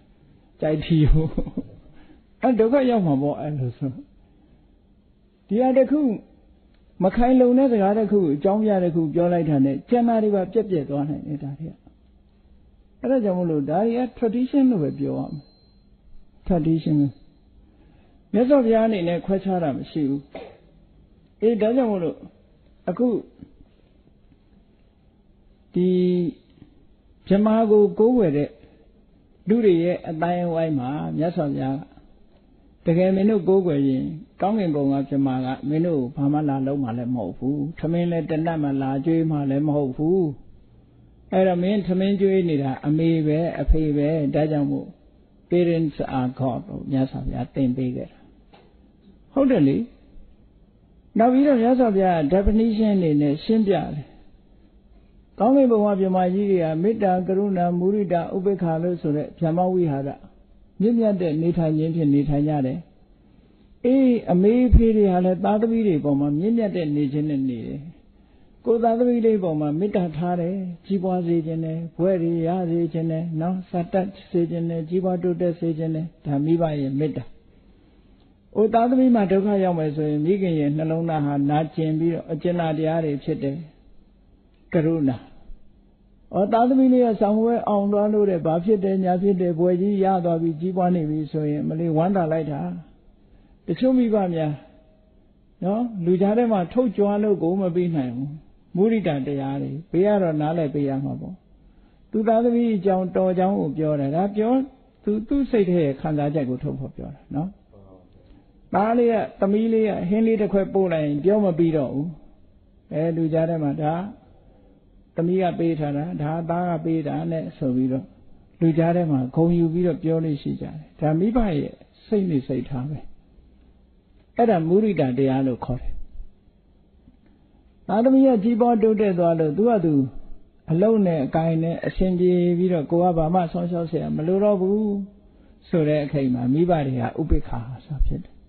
ကြိုက်ထီကိုအဲ့ဒုက္ခရောက်မှာပေါ့အဲ့လိုဆိုဒီဟာတစ်ခုမခိုင်လုံတဲ့စကားတစ်ခုအကြောင်းပြတစ်ခုပြောလိုက်တာနဲ့ကျန်တာတွေပါပြက်ပြက်သွားနိုင်တယ်ဒါတွေကအဲ့ဒါကြောင့်မလို့ဒါတွေက tradition လို့ပဲပြောရမယ် tradition မြတ်စွာဘုရားအနေနဲ့ခွဲခြားတာမရှိဘူးအေးဒါကြောင့်မလို့အခုဒီဗြဟ္မာကိုကိုးကွယ်တဲ့လူတွေရဲ့အတိုင်းအဝိုင်းမှာမြတ်စွာဘုရားတကယ်မင်းတို့ကိုးကွယ်ရင်ကောင်းကင်ဘုံကဗြဟ္မာကမင်းတို့ဘာမှလာလုံးမှလည်းမဟုတ်ဘူးထမင်းလည်းတနတ်မှလာကြွေးမှလည်းမဟုတ်ဘူးအဲ့တော့မင်းထမင်းကြွေးနေတာအမေပဲအဖေပဲဒါကြောင့်မို့ parents are God လို့မြတ်စွာဘုရားသင်ပေးခဲ့တာဟုတ်တယ်လေနောက်ပြီးတော့မြတ်စွာဘုရား definition အနေနဲ့ရှင်းပြတယ်ကောင်းကင်ဘုံကဗြဟ္မာကြီးတွေကမေတ္တာကရုဏာမုဒိတာဥပေက္ခလို့ဆိုတဲ့ဗြဟ္မဝိဟာရမြင့်မြတ်တဲ့နေထိုင်ခြင်းဖြင့်နေထိုင်ကြတယ်အေးအမေဖေးတွေဟာလည်းသားသမီးတွေပေါ်မှာမြင့်မြတ်တဲ့နေခြင်းနဲ့နေတယ်ကိုယ်သားသမီးလေးပေါ်မှာမေတ္တာထားတယ်ကြီးပွားစေခြင်းနဲ့ဘွဲ့တွေရစေခြင်းနဲ့နော်စတတ်စေခြင်းနဲ့ကြီးပွားတိုးတက်စေခြင်းနဲ့ဒါမိဘရဲ့မေတ္တာအိုသားသမီးမှာဒုက္ခရောက်မယ်ဆိုရင်မိခင်ရဲ့နှလုံးသားဟာနာကျင်ပြီးတော့အကျဉ်းတရားတွေဖြစ်တယ်ကရုဏာသားသမီးလေးကဆောင်းဝဲအောင်သွားလို့တဲ့ဘာဖြစ်တယ်ညာဖြစ်တယ်ဘွယ်ကြီးရသွားပြီကြီးပွားနေပြီဆိုရင်မလေးဝမ်းသာလိုက်တာတချို့မိဘများနော်လူကြားထဲမှာထုတ်ကြွားလို့ကိုမပြီးနိုင်ဘူးမုဒိတာတရားတွေဘေးကတော့နားလည်ပေးရမှာပေါ့သူသားသမီးအကြောင်းတော်ကြောင်းကိုပြောတယ်ဒါပြောသူ့စိတ်ထဲရဲ့ခံစားချက်ကိုထုတ်ဖို့ပြောတာနော်သားလေးကသမီးလေးကဟင်းလေးတစ်ခွက်ပို့လိုက်ရင်ပြောမပြီးတော့ဘူးလူကြားထဲမှာဒါသမီးကပေးထားတာဒါသားကပေးတာနဲ့ဆိုပြီးတော့လူကြားထဲမှာဂုဏ်ယူပြီးတော့ပြောလို့ရှိကြတယ်ဒါမိဘရဲ့စိတ်နဲ့စိတ်ထားပဲအဲ့ဒါမုဒိတာတရားလို့ခေါ်တယ်သားသမီးကကြီးပွားတိုးတက်သွားလို့သူကသူအလုံးနဲ့အကိုင်နဲ့အရှင်ပြေပြီးတော့ကိုကဘာမှဆောင်းရှောက်เสียမလိုတော့ဘူးဆိုတဲ့အချိန်မှာမိဘတွေကဥပိ္ပခာဆိုဖြစ်တယ်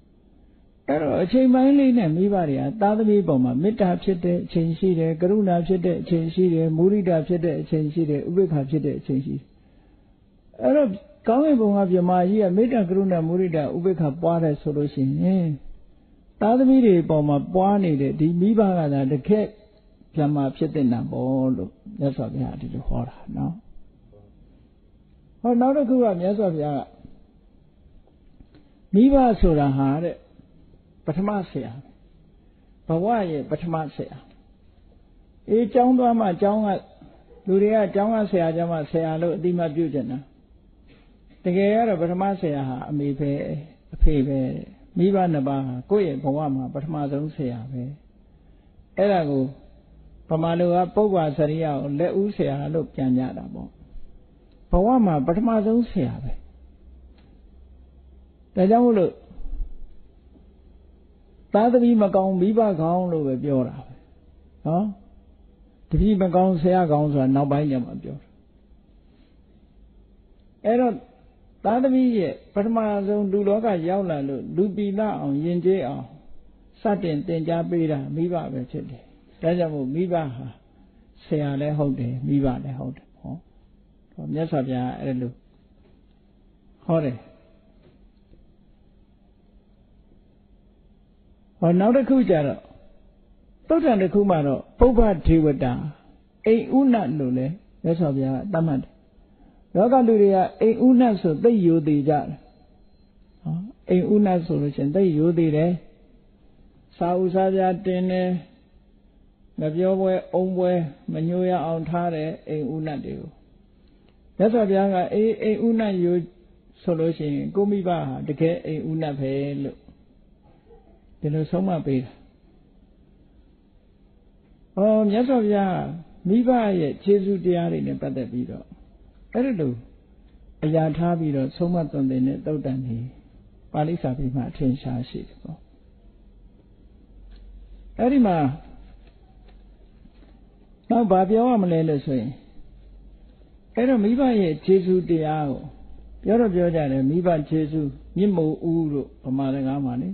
အဲ့တော့အချိန်ပိုင်းလေးနဲ့မိဘတွေကသားသမီးပေါ်မှာမေတ္တာဖြစ်တဲ့အချိန်ရှိတယ်ကရုဏာဖြစ်တဲ့အချိန်ရှိတယ်မုဒိတာဖြစ်တဲ့အချိန်ရှိတယ်ဥပိ္ပခာဖြစ်တဲ့အချိန်ရှိတယ်အဲ့တော့ကောင်းကင်ဘုံကဗြဟ္မာကြီးကမေတ္တာကရုဏာမုဒိတာဥပိ္ပခာပွားတယ်ဆိုလို့ရှိရင်သားသမီးတွေပေါ်မှာပွားနေတဲ့ဒီမိဘကသာတကယ်ဗြဟ္မာဖြစ်တဲ့နာပေါ်လို့မြတ်စွာဘုရားဒီလိုဟောတာနော်ဟောနောက်တစ်ခုကမြတ်စွာဘုရားကမိဘဆိုတာဟာတဲ့ပထမဆရာဘဝရဲ့ပထမဆရာကျောင်းသွားမှကျောင်းကလူတွေကကျောင်းကဆရာကျမှဆရာလို့အတိမပြုကြတာတကယ်ကတော့ပထမဆရာဟာအမေပဲအဖေပဲမိဘနှစ်ပါးဟာကိုယ့်ရဲ့ဘဝမှာပထမဆုံးဆရာပဲအဲ့ဒါကိုဗမာလူကပုဗ္ဗာစရိယကိုလက်ဦးဆရာလို့ပြန်ကြတာပေါ့ဘဝမှာပထမဆုံးဆရာပဲဒါကြောင့်မို့လို့သားသမီးမကောင်းမိဘကောင်းလို့ပဲပြောတာပဲနော်တပည့်မကောင်းဆရာကောင်းဆိုတာနောက်ပိုင်းကျမှပြောတာအဲ့တော့သားသမီးရဲ့ပထမဆုံးလူလောကရောက်လာလို့လူပိသအောင်ယဉ်ကျေးအောင်စတင်သင်ကြားပေးတာမိဘပဲဖြစ်တယ်ဒါကြောင့်မို့မိဘဟာဆရာလည်းဟုတ်တယ်မိဘလည်းဟုတ်တယ်ဟောမြတ်စွာဘုရားအဲ့လိုဟောတယ်ဟောနောက်တစ်ခုကျတော့သုတ္တန်တစ်ခုမှာတော့ပုဗ္ဗဒေဝတာအိမ်ဥနလို့လည်း မြတ်စွာဘုရားကတတ်မှတ်တယ်လောကလူတွေကအိမ်ဥနတ်ဆိုသိယိုသေးကြတယ်အိမ်ဥနတ်ဆိုလို့ရှိရင်သိယိုသေးတယ်စာဥစားပြတင်တယ်မပြောပွဲအုံပွဲမညိုရအောင်ထားတယ်အိမ်ဥနတ်တွေကိုမြတ်စွာဘုရားကအိမ်ဥနတ်ယိုဆိုလို့ရှိရင်ကိုမိဘဟာတကယ်အိမ်ဥနတ်ပဲလို့ဒီလိုဆုံးမပေးတာမြတ်စွာဘုရားမိဘရဲ့ခြေဆုတရားတွေနဲ့ပတ်သက်ပြီးတော့အဲ့ဒီလိုအရာထားပြီးတော့ဆုံးမသွန်သင်တဲ့သုတ်တန်ကြီးပါဠိစာပေမှာအထင်ရှားရှိတယ်ပေါ့အဲ့ဒီမှာနောက်ဘာပြောရမလဲလို့ဆိုရင်အဲ့တော့မိဘရဲ့ခြေဆုတရားကိုပြောကြတယ်မိဘခြေဆုမြင့်မို့ဦးလို့ဗမာစကားမှာလေ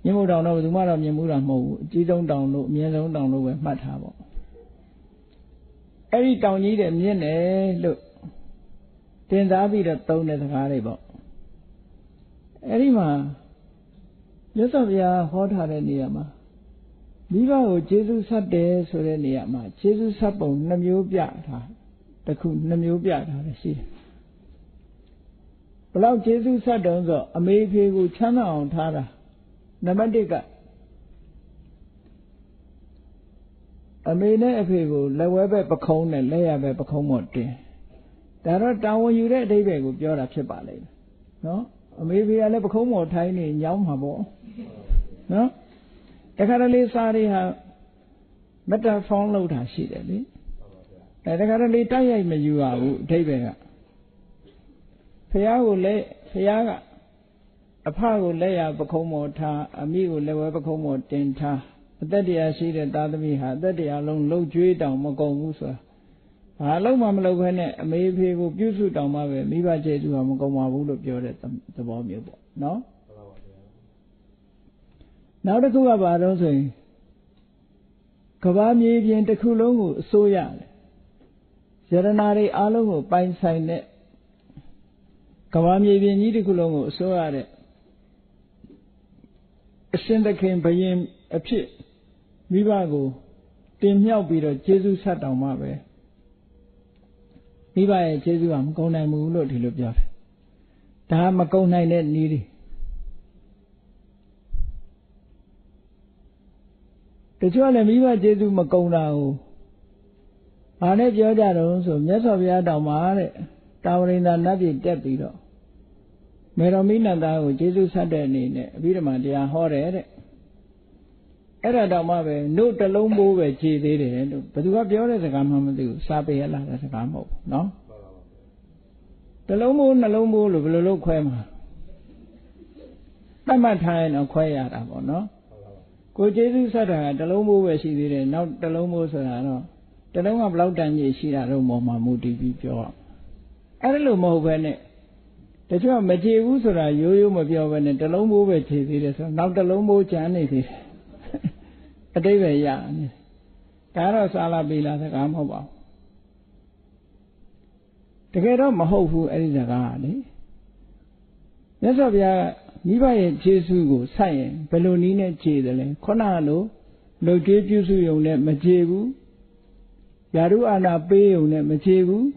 မြင့်မို့တောင်တော့ဘယ်သူမှတော့မြင်မှုတာမဟုတ်ဘူးအကြီးဆုံးတောင်လို့အမြင့်ဆုံးတောင်လို့ပဲမှတ်ထားပေါ့အဲ့ဒီတောင်ကြီးတဲ့မြင့်တယ်လို့တင်စားပြီးတော့သုံးတဲ့စကားတွေပေါ့အဲ့ဒီမှာမြတ်စွာဘုရားဟောထားတဲ့နေရာမှာမိဘကိုကျေးဇူးဆက်တယ်ဆိုတဲ့နေရာမှာကျေးဇူးဆက်ပုံ2မျိုးပြထားတစ်ခု2မျိုးပြထားတယ်ရှိတယ်ဘလောက်ကျေးဇူးဆက်တုံးဆိုအမေဖေကိုချမ်းသာအောင်ထားတာနံပါတ်1ကအမေနဲ့အဖေကိုလက်ဝဲဘက်ပခုံးနဲ့လက်ရဘက်ပခုံးပေါ်တင်ဒါတော့တာဝန်ယူတဲ့အဓိပ္ပာယ်ကိုပြောတာဖြစ်ပါလိမ့်မယ်နော်အမေဖေကလည်းပခုံးပေါ်ထိုင်းနေညောင်းမှာပေါ့နော်တခါတလေစာတွေဟာမက်တာဖောင်းလောက်တာရှိတယ်လေတခါတလေတိုက်ရိုက်မယူရဘူးအဓိပ္ပာယ်ကဖះကအဖကိုလက်ရပခုံးပေါ်ထားအမိကိုလက်ဝဲပခုံးပေါ်တင်ထားအသက်တရားရှိတဲ့သားသမီးဟာအသက်တရားလုံးလှုပ်ကြွေးတောင်မကုန်ဘူးဆိုတာဘာလုံးမှမလုပ်ဘဲနဲ့အမေဖေကိုပြုစုတောင်မှပဲမိဘကျေးဇူးဟာမကုန်ပါဘူးလို့ပြောတဲ့သဘောမျိုးပေါ့နော်နောက်တစ်ခုကဘာလို့ဆိုရင်ကဘာမြေပြင်တစ်ခုလုံးကိုအစိုးရတယ်ယရနာတွေအားလုံးကိုပိုင်ဆိုင်တဲ့ကဘာမြေပြင်ကြီးတစ်ခုလုံးကိုအစိုးရတဲ့အရှင်သခင်ဘုရင်အဖြစ်မိဘကိုတင်မြှောက်ပြီးတော့ကျေးဇူးဆက်တောင်မှပဲမိဘရဲ့ကျေးဇူးကမကုန်နိုင်ဘူးလို့ဒီလိုပြောတယ်ဒါမကုန်နိုင်တဲ့နည်းတွေတချို့လည်းမိဘကျေးဇူးမကုန်တာကိုဘာနဲ့ပြောကြတော့ဆိုမြတ်စွာဘုရားတောင်မှတဲ့တာဝရိန္ဒာနတ်ပြည်တက်ပြီးတော့မေတော်မိနတ်သားကိုကျေးဇူးဆက်တဲ့အနေနဲ့အဘိဓမ္မာတရားဟောတယ်တဲ့အဲ့ဒါတောင်မှပဲနို့တလုံးမိုးပဲခြေသေးတယ်လို့ဘယ်သူကပြောတဲ့စကားမှမသိဘူးစာပေရလာတဲ့စကားမဟုတ်ဘူးနော်တလုံးမိုးနှလုံးမိုးလို့ဘယ်လိုလုပ်ခွဲမှာတတ်မှတ်ထားရင်တော့ခွဲရတာပေါ့နော်ကိုကျေးဇူးဆက်တာကတလုံးမိုးပဲရှိသေးတယ်နောက်တလုံးမိုးဆိုတာတော့တလုံးကဘလောက်တန်ကြီးရှိတာတော့ပေါ်မှာမူတည်ပြီးပြောအဲ့ဒါလို့မဟုတ်ပဲနဲ့တချို့မခြေဘူးဆိုတာရိုးရိုးမပြောပဲနဲ့တလုံးမိုးပဲခြေသေးတယ်ဆိုတော့နောက်တလုံးမိုးကျန်နေသေးတယ်အတိတ်ပဲရနေဒါတော့စာလာပေလာစကားမဟုတ်ပါဘူးတကယ်တော့မဟုတ်ဘူးအဲ့ဒီစကားကလေမြတ်စွာဘုရားမိဘရဲ့ခြေဆုကိုဆိုက်ရင်ဘယ်လိုနည်းနဲ့ခြေတယ်လဲခုနလိုလှုပ်ကြွေးပြုစုရုံနဲ့မခြေဘူးယာရုအာနာပေးရုံနဲ့မခြေဘူး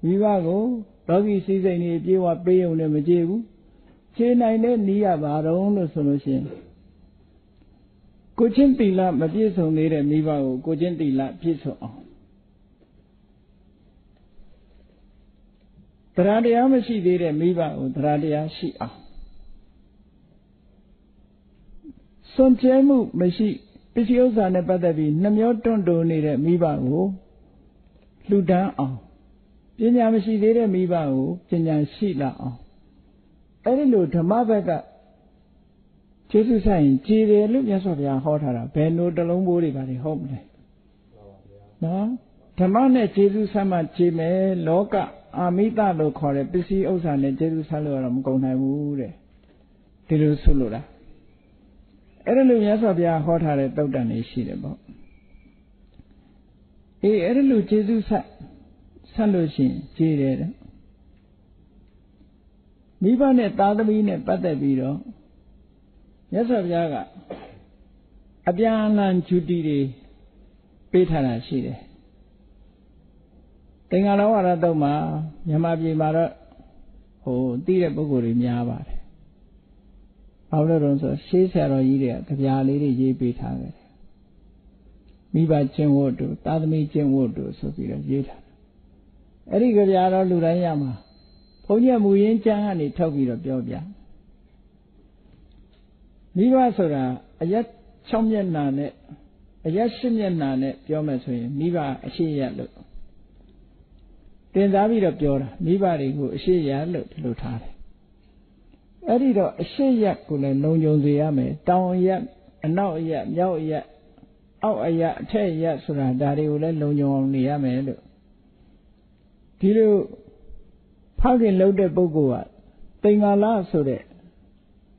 မိဘကိုလောကီစည်းစိမ်တွေပြေဝပေးရုံနဲ့မခြေဘူးခြေနိုင်တဲ့နည်းရပါတော့လို့ဆိုလို့ရှိရင်ကိုချင်းသီလမပြည့်စုံသေးတဲ့မိဘကိုကိုချင်းသီလပြည့်စုံအောင်တရားတရားမရှိသေးတဲ့မိဘကိုတရားတရားရှိအောင်စွန့်ကြဲမှုမရှိပစ္စည်းဥစ္စာနဲ့ပတ်သက်ပြီးနှမျောတွန့်တိုးနေတဲ့မိဘကိုလှူဒန်းအောင်ပညာမရှိသေးတဲ့မိဘကိုပညာရှိလာအောင်အဲ့ဒီလိုဓမ္မဘက်ကကျေးဇူးဆိုင်ရင်ကြည်တယ်လို့မြတ်စွာဘုရားဟောထားတာဘယ်လိုတလုံးဘိုးတွေပါလဲဟုတ်မလဲနော်ဓမ္မနဲ့ကျေးဇူးဆက်မှကြည်မယ်လောကအာမိတလို့ခေါ်တဲ့ပစ္စည်းဥစ္စာနဲ့ကျေးဇူးဆက်လို့တော့မကုန်နိုင်ဘူးတဲ့ဒီလိုဆိုလို့လားအဲ့ဒါလို့မြတ်စွာဘုရားဟောထားတဲ့သုတ်တန်တွေရှိတယ်ပေါ့အဲ့ဒါလို့ကျေးဇူးဆက်လို့ရှိရင်ကြည်တယ်မိဘနဲ့သားသမီးနဲ့ပတ်သက်ပြီးတော့မြတ်စွာဘုရားကအပြန်အလှန်ဂျူတီတွေပေးထားတာရှိတယ် င်္ဂါလောဝါဒတုတ်မှာမြန်မာပြည်မှာတော့သိတဲ့ပုဂ္ဂိုလ်တွေများပါတယ်။ဘာလို့လဲဆိုရှေးဆရာတော်ကြီးတွေကကြပြလေးတွေရေးပေးထားတယ်။မိဘကျင့်ဝတ်တို့သာသမီကျင့်ဝတ်တို့ဆိုပြီးတော့ရေးထားတယ်။အဲ့ဒီကြပြတော့လူတိုင်းရမှာဘုန်းကြီးမူရင်းကျမ်းကနေထုတ်ပြီးတော့ပြောပြမိဘဆိုတာအရက်6မျက်နှာနဲ့အရက်10မျက်နှာနဲ့ပြောမယ်ဆိုရင်မိဘအရှိရလို့တင်စားပြီးတော့ပြောတာမိဘတွေကိုအရှိရလို့ဒီလိုထားတယ်အဲ့ဒီတော့အရှိရကိုလည်းလုံခြုံစေရမယ်တောင်ရက်အနောက်ရက်မြောက်ရက်အောက်ရက်အထက်ရက်ဆိုတာဒါတွေကိုလည်းလုံခြုံအောင်နေရမယ်လို့ဒီလိုဖောက်ခင်လှုပ်တဲ့ပုဂ္ဂိုလ်ကတိမ်္ဂါလဆိုတဲ့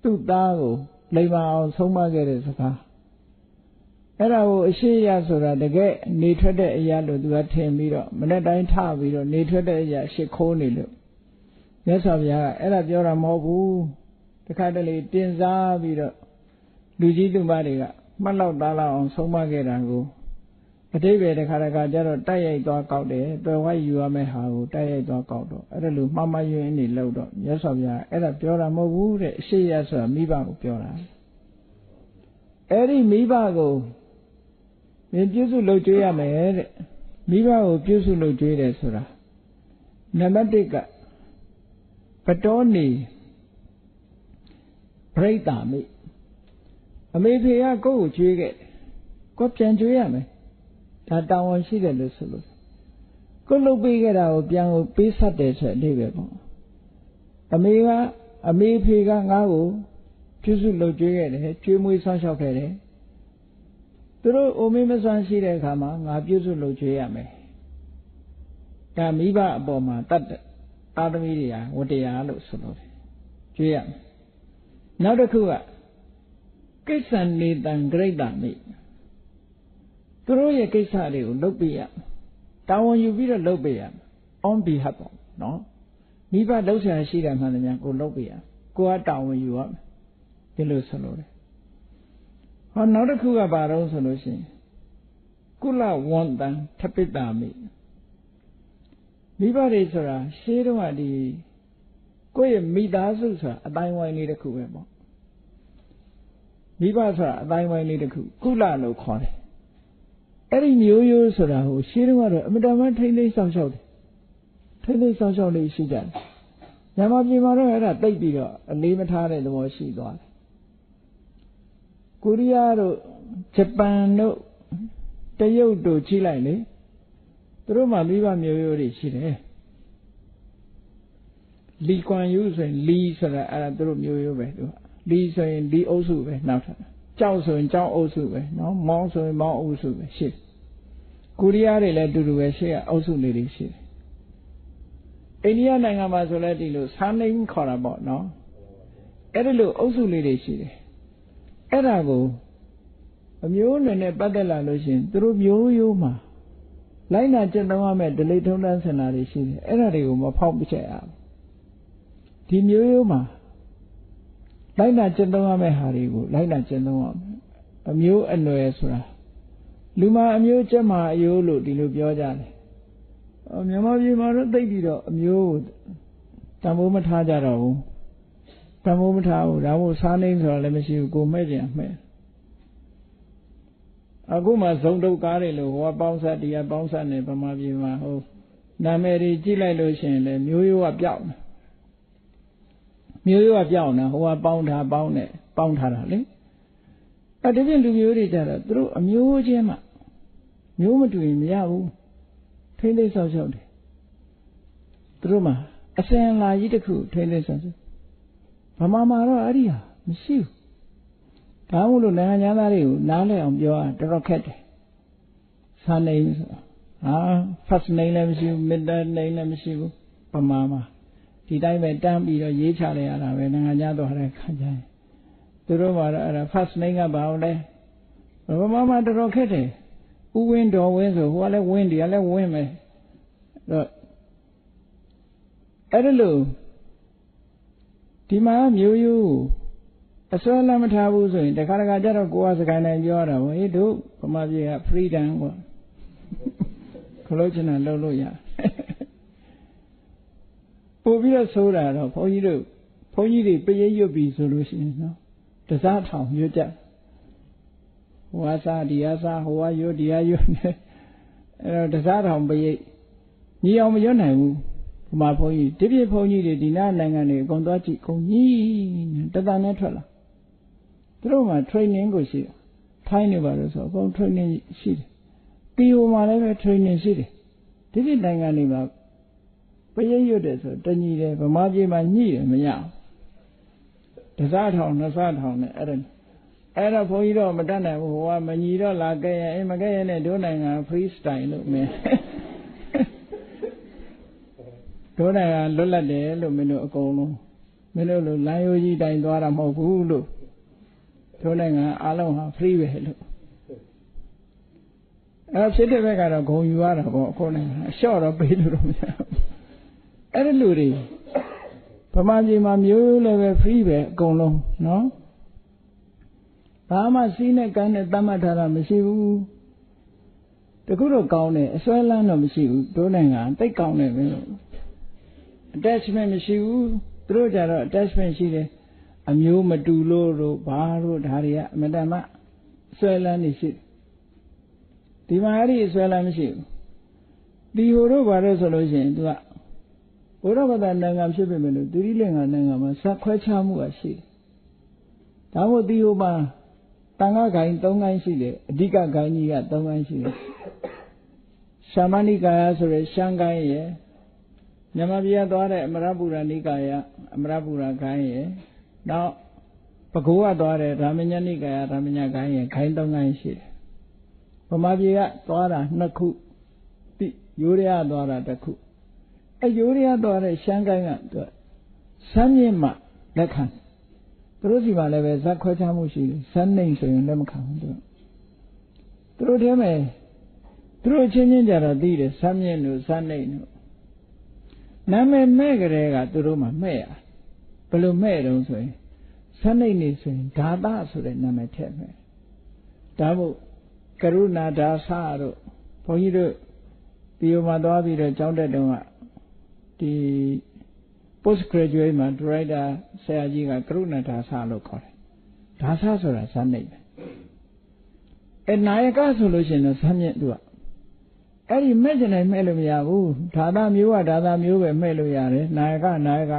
သူ့သားကိုလိမ္မာအောင်ဆုံးမခဲ့တဲ့စကားအဲ့ဒါကိုအရှိရဆိုတာတကယ်နေထွက်တဲ့အရာလို့သူကထင်ပြီးတော့မနေ့တိုင်းထပြီးတော့နေထွက်တဲ့အရာရှစ်ခိုးနေလို့မြတ်စွာဘုရားကအဲ့ဒါပြောတာမဟုတ်ဘူးတခါတလေတင်စားပြီးတော့လူကြီးသူမတွေကမှတ်လောက်သားလောက်အောင်ဆုံးမခဲ့တာကိုအတိပ္ပယ်တခါကျတော့တိုက်ရိုက်သွားကောက်တယ်တွယ်ဝိုက်ယူရမယ့်ဟာကိုတိုက်ရိုက်သွားကောက်တော့အဲ့ဒါလိုမှားမှားယွင်းနေလို့တော့မြတ်စွာဘုရားအဲ့ဒါပြောတာမဟုတ်ဘူးတဲ့အရှိရဆိုတာမိဘကိုပြောတာအဲ့ဒီမိဘကိုမင်းပြုစုလုပ်ကြွေးရမယ်တဲ့မိဘကိုပြုစုလုပ်ကြွေးတယ်ဆိုတာနံပါတ်1ကပတောနေပြိတ္တာမိအမေဖေကကိုယ့်ကိုကြွေးခဲ့ကိုပြန်ကြွေးရမယ်ဒါတာဝန်ရှိတယ်လို့ဆိုလို့ကိုလှုပ်ပေးခဲ့တာကိုပြန်ကိုပေးဆက်တယ်ဆိုတဲ့အဓိပ္ပာယ်ပေါ့အမေဖေကငါ့ကိုပြုစုလုပ်ကြွေးခဲ့တယ်ကျွေးမွေးဆောင်းရှောက်ခဲ့တယ်သူတို့အိုမေးမစွမ်းရှိတဲ့အခါမှာငါပြုစုလုပ်ကြွေးရမယ်ဒါမိဘအပေါ်မှာတတ်အာသမီတွေဟာဝတ္တရားလို့ဆိုလို့ကြွေးရမယ်နောက်တစ်ခုကကိစ္စနေတံဂရိတ္တမိသူတို့ရဲ့ကိစ္စတွေကိုလုပ်ပေးရတာဝန်ယူပြီးတော့လုပ်ပေးရ on behalf ပေါ့နော်မိဘလှုပ်ရှားရှိတယ်မှန်တယ်များကိုလုပ်ပေးရကိုကတာဝန်ယူရမယ်ဒီလိုဆိုလို့တယ်ဟောနောက်တစ်ခုကဘာတော့ဆိုလို့ရှိရင်ကုလဝန္တံထပိတ္တာမိမိဘတွေဆိုတာရှေးတုန်းကဒီကိုယ့်ရဲ့မိသားစုဆိုတာအတိုင်းဝိုင်းလေးတစ်ခုပဲပေါ့မိဘဆိုတာအတိုင်းဝိုင်းလေးတစ်ခုကုလလို့ခေါ်တယ်အဲ့ဒီမျိုးရိုးဆိုတာဟိုရှေးတုန်းကတော့အမတန်မှထိမ့်သိမ်းဆောင်ရှောက်တယ်ထိမ့်သိမ်းဆောင်ရှောက်လေးရှိကြတယ်မြန်မာပြည်မှာတော့အဲ့ဒါတိတ်ပြီးတော့အလေးမထားတဲ့သဘောရှိသွားတယ်ကိုရီးယားတို့ဂျပန်တို့တရုတ်တို့ကြီးလိုက်လေသူတို့မှမိဘမျိုးရိုးတွေရှိတယ်လီကွမ်ယူဆိုရင်လီဆိုတာအဲ့ဒါသူတို့မျိုးရိုးပဲသူကလီဆိုရင်လီအုပ်စုပဲနောက်ထပ်ကြောက်ဆိုရင်ကြောက်အုပ်စုပဲနော်မောင်းဆိုရင်မောင်းအုပ်စုပဲရှိတယ်ကိုရီးယားတွေလည်းအတူတူပဲရှိရအုပ်စုလေးတွေရှိတယ်အိန္ဒိယနိုင်ငံမှာဆိုလည်းဒီလိုဆာနိန်ခေါ်တာပေါ့နော်အဲ့ဒီလိုအုပ်စုလေးတွေရှိတယ်အဲ့ဒါကိုအမျိုးအနွယ်နဲ့ပတ်သက်လာလို့ရှိရင်သူတို့မျိုးရိုးမှာလိုက်နာကျင့်သုံးရမယ့်ဒလိထုံးတန်းစင်တာတွေရှိတယ်အဲ့ဒါတွေကိုမဖောက်ပြချက်ရဘူးဒီမျိုးရိုးမှာလိုက်နာကျင့်သုံးရမယ့်ဟာတွေကိုလိုက်နာကျင့်သုံးရမယ်အမျိုးအနွယ်ဆိုတာလူမှာအမျိုးကျက်မှာအယိုးလို့ဒီလိုပြောကြတယ်မြန်မာပြည်မှာတော့သိပြီးတော့အမျိုးတန်ဖိုးမထားကြတော့ဘူးတန်ဖိုးမထားဘူးဒါမို့စားနေဆိုတာလည်းမရှိဘူးကိုမဲ့ကြံမဲ့အခုမှဇုံတုတ်ကားတွေလို့ဟိုကပေါင်းဆက်တရားပေါင်းဆက်နေဗမာပြည်မှာဟိုနာမည်တွေကြည့်လိုက်လို့ရှိရင်လည်းမျိုးရိုးကပြောက်နေမျိုးရိုးကပြောက်နေဟိုကပေါင်းထားပေါင်းနေပေါင်းထားတာလေအဲ့ဒီပြင်လူမျိုးတွေကြတော့သူတို့အမျိုးချင်းမှမျိုးမတူရင်မရဘူးထိမ့်သိမ့်ဆောက်ရှောက်တယ်သူတို့မှာအစင်လာကြီးတစ်ခုထိမ့်သိမ့်ဆောက်ရှောက်ဗမာမှာတော့အဲ့ဒီဟာမရှိဘူးဒါမို့လို့နိုင်ငံသားတွေကိုနားလည်အောင်ပြောရတော်တော်ခက်တယ်စာနေဆိုဟာ first name လည်းမရှိဘူး middle name လည်းမရှိဘူးဗမာမှာဒီတိုင်းပဲတန်းပြီးတော့ရေးချလိုက်ရတာပဲနိုင်ငံသားတော့တဲ့ခါကျရင်သူတို့မှာတော့အဲ့ဒါ first name ကဘာလို့လဲဗမာမှာတော်တော်ခက်တယ်ဥဝင်းတော်ဝင်းဆိုဟိုကလည်းဝင်းဒီကလည်းဝင်းမယ်တော့အဲ့ဒါလို့ဒီမှာမျိုးရိုးအစွဲလမ်းမထားဘူးဆိုရင်တခါတခါကျတော့ကိုယ်ကစကိုင်းတိုင်းပြောတာပေါ့ဟေးတို့ဗမာပြည်က freedom ပေါ့ခလို့ချင်တာလုပ်လို့ရ ပို့ပြီးတော့ဆိုးတာတော့ဘုန်းကြီးတွေပရိတ်ရွတ်ပြီဆိုလို့ရှိရင်နော်တစားထောင်ရွတ်ကြဟိုအစားဒီအစားဟိုကရွတ်ဒီကရွတ်နေအဲ့တော့တစားထောင်ပရိတ်ညီအောင်မရွတ်နိုင်ဘူးဒီမှာဘုန်းကြီးဒီပြည့်ဘုန်းကြီးတွေဒီနားနိုင်ငံတွေအကုန်သွားကြည့်အကုန်ကြီးတတန်နဲ့ထွက်လာသူတို့မှာ training ကိုရှိတယ်ထိုင်းနေပါလို့ဆိုအကုန် training ရှိတယ်တီဟိုမှာလည်းပဲ training ရှိတယ်ဒီပြည့်နိုင်ငံတွေမှာပရိတ်ရွတ်တယ်ဆိုတညီတယ်ဗမာပြည်မှာညှိတယ်မရဘူးတစားထောင်နှစ်စားထောင်နဲ့အဲ့တော့ဘုန်းကြီးတော့မတတ်နိုင်ဘူးဟိုကမညီတော့လာခဲ့ရင်မခဲ့ရင်လည်းတို့နိုင်ငံ free style လို့မင်းတို့နိုင်ငံလွတ်လပ်တယ်လို့မင်းတို့အကုန်လုံးမင်းတို့လိုလမ်းရိုးကြီးတိုင်သွားတာမဟုတ်ဘူးလို့တို့နိုင်ငံအားလုံးဟာ free ပဲလို့အဲ့ဖြစ်တဲ့ဘက်ကတော့ဂုံယူရတာပေါ့အခုနိုင်ငံအလျှော့တော့ပေးလို့တော့မရဘူးအဲ့ဒီလူတွေဗမာပြည်မှာမျိုးလည်းပဲ free ပဲအကုန်လုံးနော်ဘာမှစီးနဲ့ကမ်းနဲ့တတ်မှတ်ထားတာမရှိဘူးတခုတော့ကောင်းတယ်အစွဲလန်းတော့မရှိဘူးတို့နိုင်ငံတိတ်ကောင်းတယ်ပဲ attachment မရှိဘူးသူတို့ကြတော့ attachment ရှိတယ်အမျိုးမတူလို့တို့ဘာတို့ဒါတွေကအမတန်မှစွဲလန်းနေရှိဒီမှာအဲ့ဒီစွဲလန်းမရှိဘူးဒီဟိုတို့ဘာလို့ဆိုလို့ရှိရင်သူကဘုရားဘာသာနိုင်ငံဖြစ်ပေမဲ့လို့သီရိလင်္ကာနိုင်ငံမှာစခွဲခြားမှုကရှိတယ်ဒါမို့ဒီဟိုမှာတန်ခါးဂိုင်း၃ဂိုင်းရှိတယ်အဓိကဂိုင်းကြီးက၃ဂိုင်းရှိတယ်ရှာမဏိကာယဆိုရယ်ရှမ်းဂိုင်းရယ်မြန်မာပြည်ကသွားတဲ့အမရပူရနိကာယအမရပူရဂိုင်းရယ်နောက်ပဲခူးကသွားတဲ့ဓမ္မညနိကာယဓမ္မညဂိုင်းရယ်ဂိုင်း၃ဂိုင်းရှိတယ်ဗမာပြည်ကသွားတာ2ခုရိုးရရသွားတာ1ခုအဲရိုးရရသွားတဲ့ရှမ်းဂိုင်းကသူစမ်းမြင့်မှလက်ခံသူတို့စီမှာလည်းပဲဇက်ခွဲခြားမှုရှိတယ်ဇက်နှိမ်ဆိုရင်လက်မခံဘူးသူတို့ထဲမှာသူတို့ချင်းချင်းကြတော့သိတယ်ဇက်မြင့်တို့ဇက်နှိမ်တို့နာမည်မဲ့ကြတဲ့ကသူတို့မှမဲ့ရဘယ်လိုမဲ့တုံးဆိုရင်ဇက်နှိမ်နေဆိုရင်ဓာတဆိုတဲ့နာမည်ထည့်မဲ့ဒါမို့ကရုဏာဒါသတို့ဘုန်းကြီးတို့ဒီမှာသွားပြီးတော့ကျောင်းတက်တုန်းကဒီ post graduate မှာ director ဆရာကြီးကကရုဏာဒါသလို့ခေါ်တယ်ဒါသဆိုတာဇာတ်နှိပ်ပဲအဲနာယကဆိုလို့ရှိရင်တော့ဇာတ်မြင့်သူကအဲ့ဒီမဲ့ကျင်နိုင်မဲ့လို့မရဘူးဒါသမျိုးကဒါသမျိုးပဲမဲ့လို့ရတယ်နာယက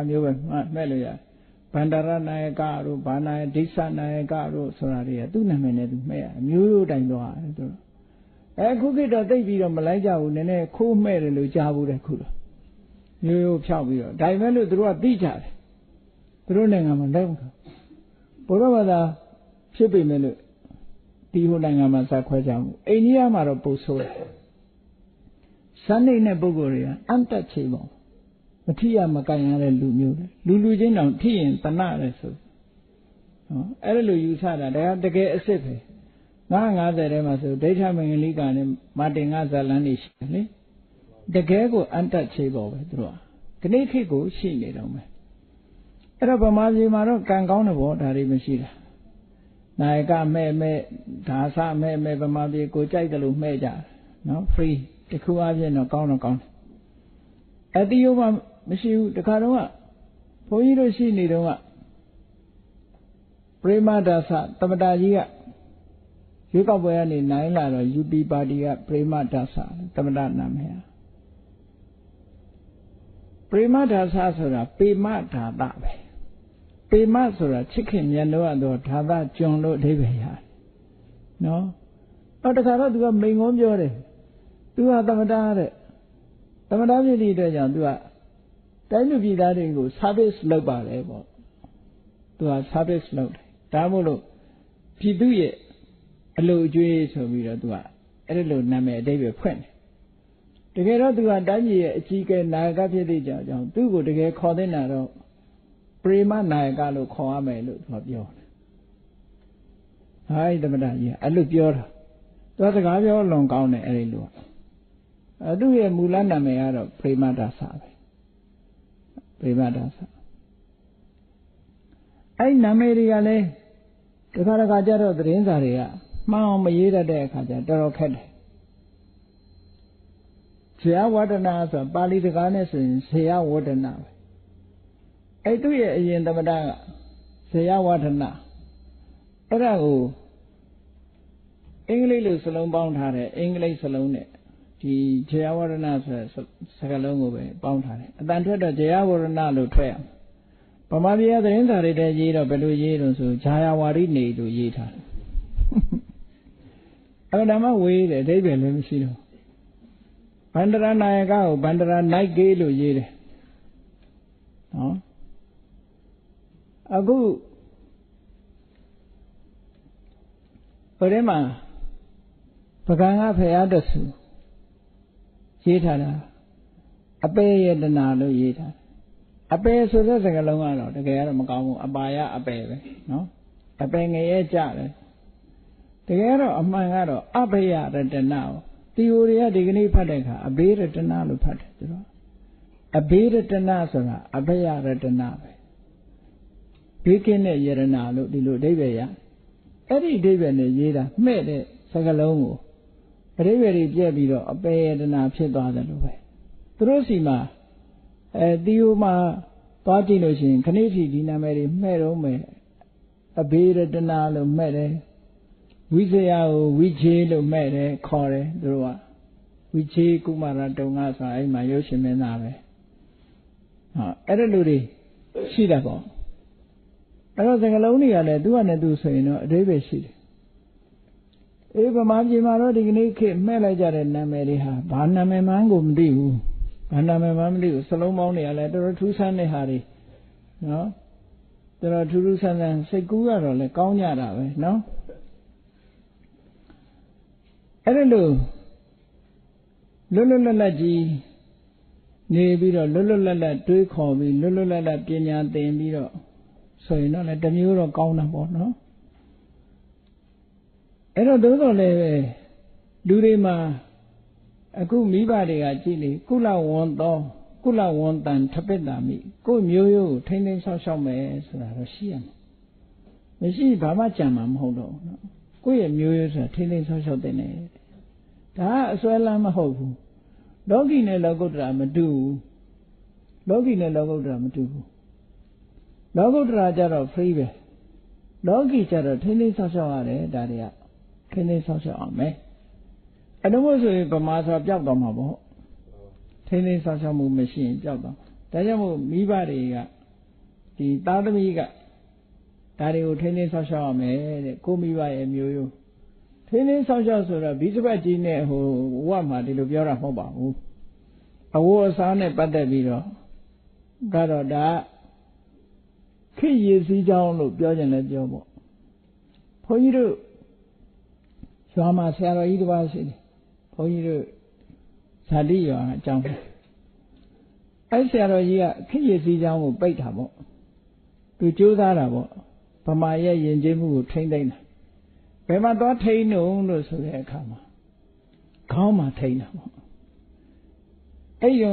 မျိုးပဲမဲ့လို့ရတယ်ဗန္ဒရနာယကတို့ဘာနာယဒိဋ္ဌနာယကတို့ဆိုတာတွေကသူ့နာမည်နဲ့သူမဲ့ရမျိုးရိုးတိုင်သွားတယ်သူအခုခေတ်တော့သိပြီးတော့မလိုက်ကြဘူးနည်းနည်းခိုးမဲ့တယ်လို့ကြားဘူးတဲ့ခုတော့မျိုးရိုးဖြောက်ပြီးတော့ဒါပေမဲ့လို့သူတို့ကသိကြတယ်သူတို့နိုင်ငံမှာလက်မခံဘုရားဘာသာဖြစ်ပေမဲ့လို့ဒီဟိုနိုင်ငံမှာစခွဲကြမှုအိန္ဒိယမှာတော့ပိုဆိုးတယ်ဇန်နေနဲ့ပုဂ္ဂိုလ်တွေကအန်တက်ချေပေါ့မထိရမကန်ရတဲ့လူမျိုးလူချင်းတောင်ထိရင်တနာတယ်ဆိုနော်အဲ့ဒါလိုယူဆတာဒါကတကယ်အစ်စ်ပဲ950ထဲမှာဆိုဒိဋ္ဌမင်္ဂလိကနဲ့မာတင်ကဇာလန်းနေရှိတယ်လေတကယ်ကိုအန်တက်ချေပေါ့ပဲသူတို့ကခဏခေတ်ကိုရှိနေတော့မယ်အဲ့တော့ဗမာပြည်မှာတော့ကံကောင်းတယ်ဗောဒါတွေမရှိတာနာယကမဲ့ဒါသမဲ့ဗမာပြည်ကိုကြိုက်တယ်လို့မဲ့ကြတယ်နော် free တခုအပြည့်တော့ကောင်းတယ်အတိယမှာမရှိဘူးတခါတော့ကဘုန်းကြီးတို့ရှိနေတော့ကပရိမဒါသသမတာကြီးကရွေးကောက်ပွဲကနေနိုင်လာတော့ UP ပါတီကပရိမဒါသသမတာနာမည်ပရိမဒါသဆိုတာပေမဒါသပဲပေမဆိုတာချစ်ခင်မြတ်လို့ဒါသကျွန်လို့အဓိပ္ပာယ်ရတယ်နော်အော်တခါတော့သူကမိန်ကုန်းပြောတယ်သူကသမတာတဲ့သမတာဖြစ်တဲ့အတွက်ကြောင့်သူကတိုင်းလူပြည်သားတွေကို service လုပ်ပါတယ်ပေါ့သူက service လုပ်တယ်ဒါမို့လို့ပြည်သူရဲ့အလိုအကျွေးဆိုပြီးတော့သူကအဲ့ဒီလိုနာမည်အဓိပ္ပာယ်ဖွင့်တယ်တကယ်တော့သူကတိုင်းပြည်ရဲ့အကြီးအကဲနာယကဖြစ်တဲ့ကြောင့်သူ့ကိုတကယ်ခေါ်တဲ့နာတော့ပရိမနာယကလို့ခေါ်ရမယ်လို့သူကပြောတယ်ဟိုင်းသမတာကြီးအဲ့လိုပြောတာသူကစကားပြောလွန်ကောင်းတယ်အဲ့ဒီလိုသူ့ရဲ့မူလနာမည်ကတော့ပရိမဒါသပဲပရိမဒါသအဲ့နာမည်တွေကလည်းတခါကြတော့သတင်းစာတွေကမှန်အောင်မရေးတတ်တဲ့အခါကျတော်တော်ခက်တယ်ဇေယဝဒနာဆိုပါဠိစကားနဲ့ဆိုရင်ဇေယဝဒနာပဲ အဲ့သူ့ရဲ့အရင်သမ္မတကဇယဝဒနာအဲ့ဒါကိုအင်္ဂလိပ်လိုစလုံးပေါင်းထားတယ်အင်္ဂလိပ်စလုံးနဲ့ဒီဇယဝဒနာဆိုတဲ့စကားလုံးကိုပဲပေါင်းထားတယ်အတန်ထွက်တော့ဇယဝဒနာလို့ထွက်ရဗမာပြည်ကသတင်းစာတွေတည်းရေးတော့ဘယ်လိုရေးလို့ဆိုဂျာယာဝါရိနေလို့ရေးထားတယ်အဲ့ဒါမှဝေးတယ်အဓိပ္ပာယ်လည်းမရှိတော့ဗန္ဒရာနာယကကိုဗန္ဒရာနိုင်ကေးလို့ရေးတယ်နော်အခုဘယ်ထဲမှာပကံကဖရာတဆူရေးထားတာအပေယတနာလို့ရေးထားအပေဆိုတဲ့စကားလုံးကတော့တကယ်ကတော့မကောင်းဘူးအပါယအပေပဲနော်အပေငရဲကြတယ်တကယ်တော့အမှန်ကတော့အဘယရတနာကိုတီယိုတွေကဒီကနေ့ဖတ်တဲ့အခါအဘေးရတနာလို့ဖတ်တယ်သူတို့အဘေးရတနာဆိုတာအဘယရတနာပဲဘေးကင်းတဲ့ယရနာလို့ဒီလိုအဓိပ္ပာယ်ရအဲ့ဒီအဓိပ္ပာယ်နဲ့ရေးတာမှဲ့တဲ့စကားလုံးကိုအဓိပ္ပာယ်ကြီးပြက်ပြီးတော့အပေယတနာဖြစ်သွားတယ်လို့ပဲသူတို့စီမှာတီယိုမှာသွားကြည့်လို့ရှိရင်ခဏစီဒီနာမည်တွေမှဲ့တော့မယ်အဘေးရတနာလို့မှဲ့တယ်ဝိဇယကိုဝိချေလို့မှဲ့တယ်ခေါ်တယ်သူတို့ကဝိချေကုမာရတုံကဆိုတာအဲ့မှာရုပ်ရှင်မင်းသားပဲအဲ့ဒါလူတွေရှိတာပေါ့အဲ့တော့စကလုံးတွေကလည်းသူကနဲ့သူဆိုရင်တော့အဓိပ္ပာယ်ရှိတယ်အေးဗမာပြည်မှာတော့ဒီကနေ့ခေတ်မှဲ့လိုက်ကြတဲ့နာမည်တွေဟာဘာနာမည်မှန်းကိုမသိဘူးဘာနာမည်မှန်းမသိဘူးစလုံးပေါင်းတွေကလည်းတော်တော်ထူးဆန်းတဲ့ဟာတွေနော်တော်တော်ထူးထူးဆန်းဆန်းစိတ်ကူးကတော့လည်းကောင်းကြတာပဲနော်အဲ့ဒါလို့လွတ်လွတ်လပ်လပ်ကြီးနေပြီးတော့လွတ်လွတ်လပ်လပ်တွေးခေါ်ပြီးလွတ်လွတ်လပ်လပ်ပညာသင်ပြီးတော့ဆိုရင်တော့လည်းတစ်မျိုးတော့ကောင်းတာပေါ့နော်အဲ့တော့သို့တော်လည်းပဲလူတွေမှာအခုမိဘတွေကကြည့်လေကုလဝန္တောကုလဝန္တန်ထပိတ္တာမိကိုယ်မျိုးရိုးကိုထိမ့်သိမ်းဆောက်ရှောက်မယ်ဆိုတာတော့ရှိရမှာမရှိဘာမှကြံမှာမဟုတ်တော့ဘူးနော်ကိုယ့်ရဲ့မျိုးရိုးဆိုတာထိမ့်သိမ်းဆောက်ရှောက်တဲ့နေဒါကအစွဲလမ်းမဟုတ်ဘူးလောကီနဲ့လောကုတ္တရာမတူဘူးလောကီနဲ့လောကုတ္တရာမတူဘူးလောကုတ္တရာကြတော့ free ပဲလောကီကြတော့ထိမ့်သိမ်းဆောက်ရှောက်ရတယ်ဒါတွေကထိမ့်သိမ်းဆောက်ရှောက်အောင်မယ်အဲ့တော့မို့ဆိုရင်ဗမာဆိုတာပျောက်သွားမှာပေါ့ထိမ့်သိမ်းဆောက်ရှောက်မှုမရှိရင်ပျောက်သွားဒါကြောင့်မို့မိဘတွေကဒီသားသမီးကဒါတွေကိုထိမ့်သိမ်းဆောက်ရှောက်ရမယ်တဲ့ကိုမိဘရဲ့မျိုးရိုးထိမ့်သိမ်းဆောက်ရှောက်ဆိုတော့ဘီစပတ်ကြီးနဲ့ဟိုဝတ်မှာဒီလိုပြောတာမဟုတ်ပါဘူးအဝတ်အစားနဲ့ပတ်သက်ပြီးတော့ကတော့ဒါခေရည်စည်းကြောင်းလို့ပြောကြတယ်ပြောပေါ့ဘုန်းကြီးတို့ရွာမှာဆရာတော်ကြီးတစ်ပါးရှိတယ်ဘုန်းကြီးတို့ဇာတိရွာအကြောင်းအဲ့ဆရာတော်ကြီးကခေရည်စည်းကြောင်းကိုပိတ်တာပေါ့သူကြိုးစားတာပေါ့ဗမာရဲ့ယဉ်ကျေးမှုကိုထိမ့်သိမ်းတာဘယ်မှာသွားထိန်းနှုံလို့ဆိုတဲ့အခါမှာခေါင်းမှာထိန်းတာပေါ့အဲ့ဒီက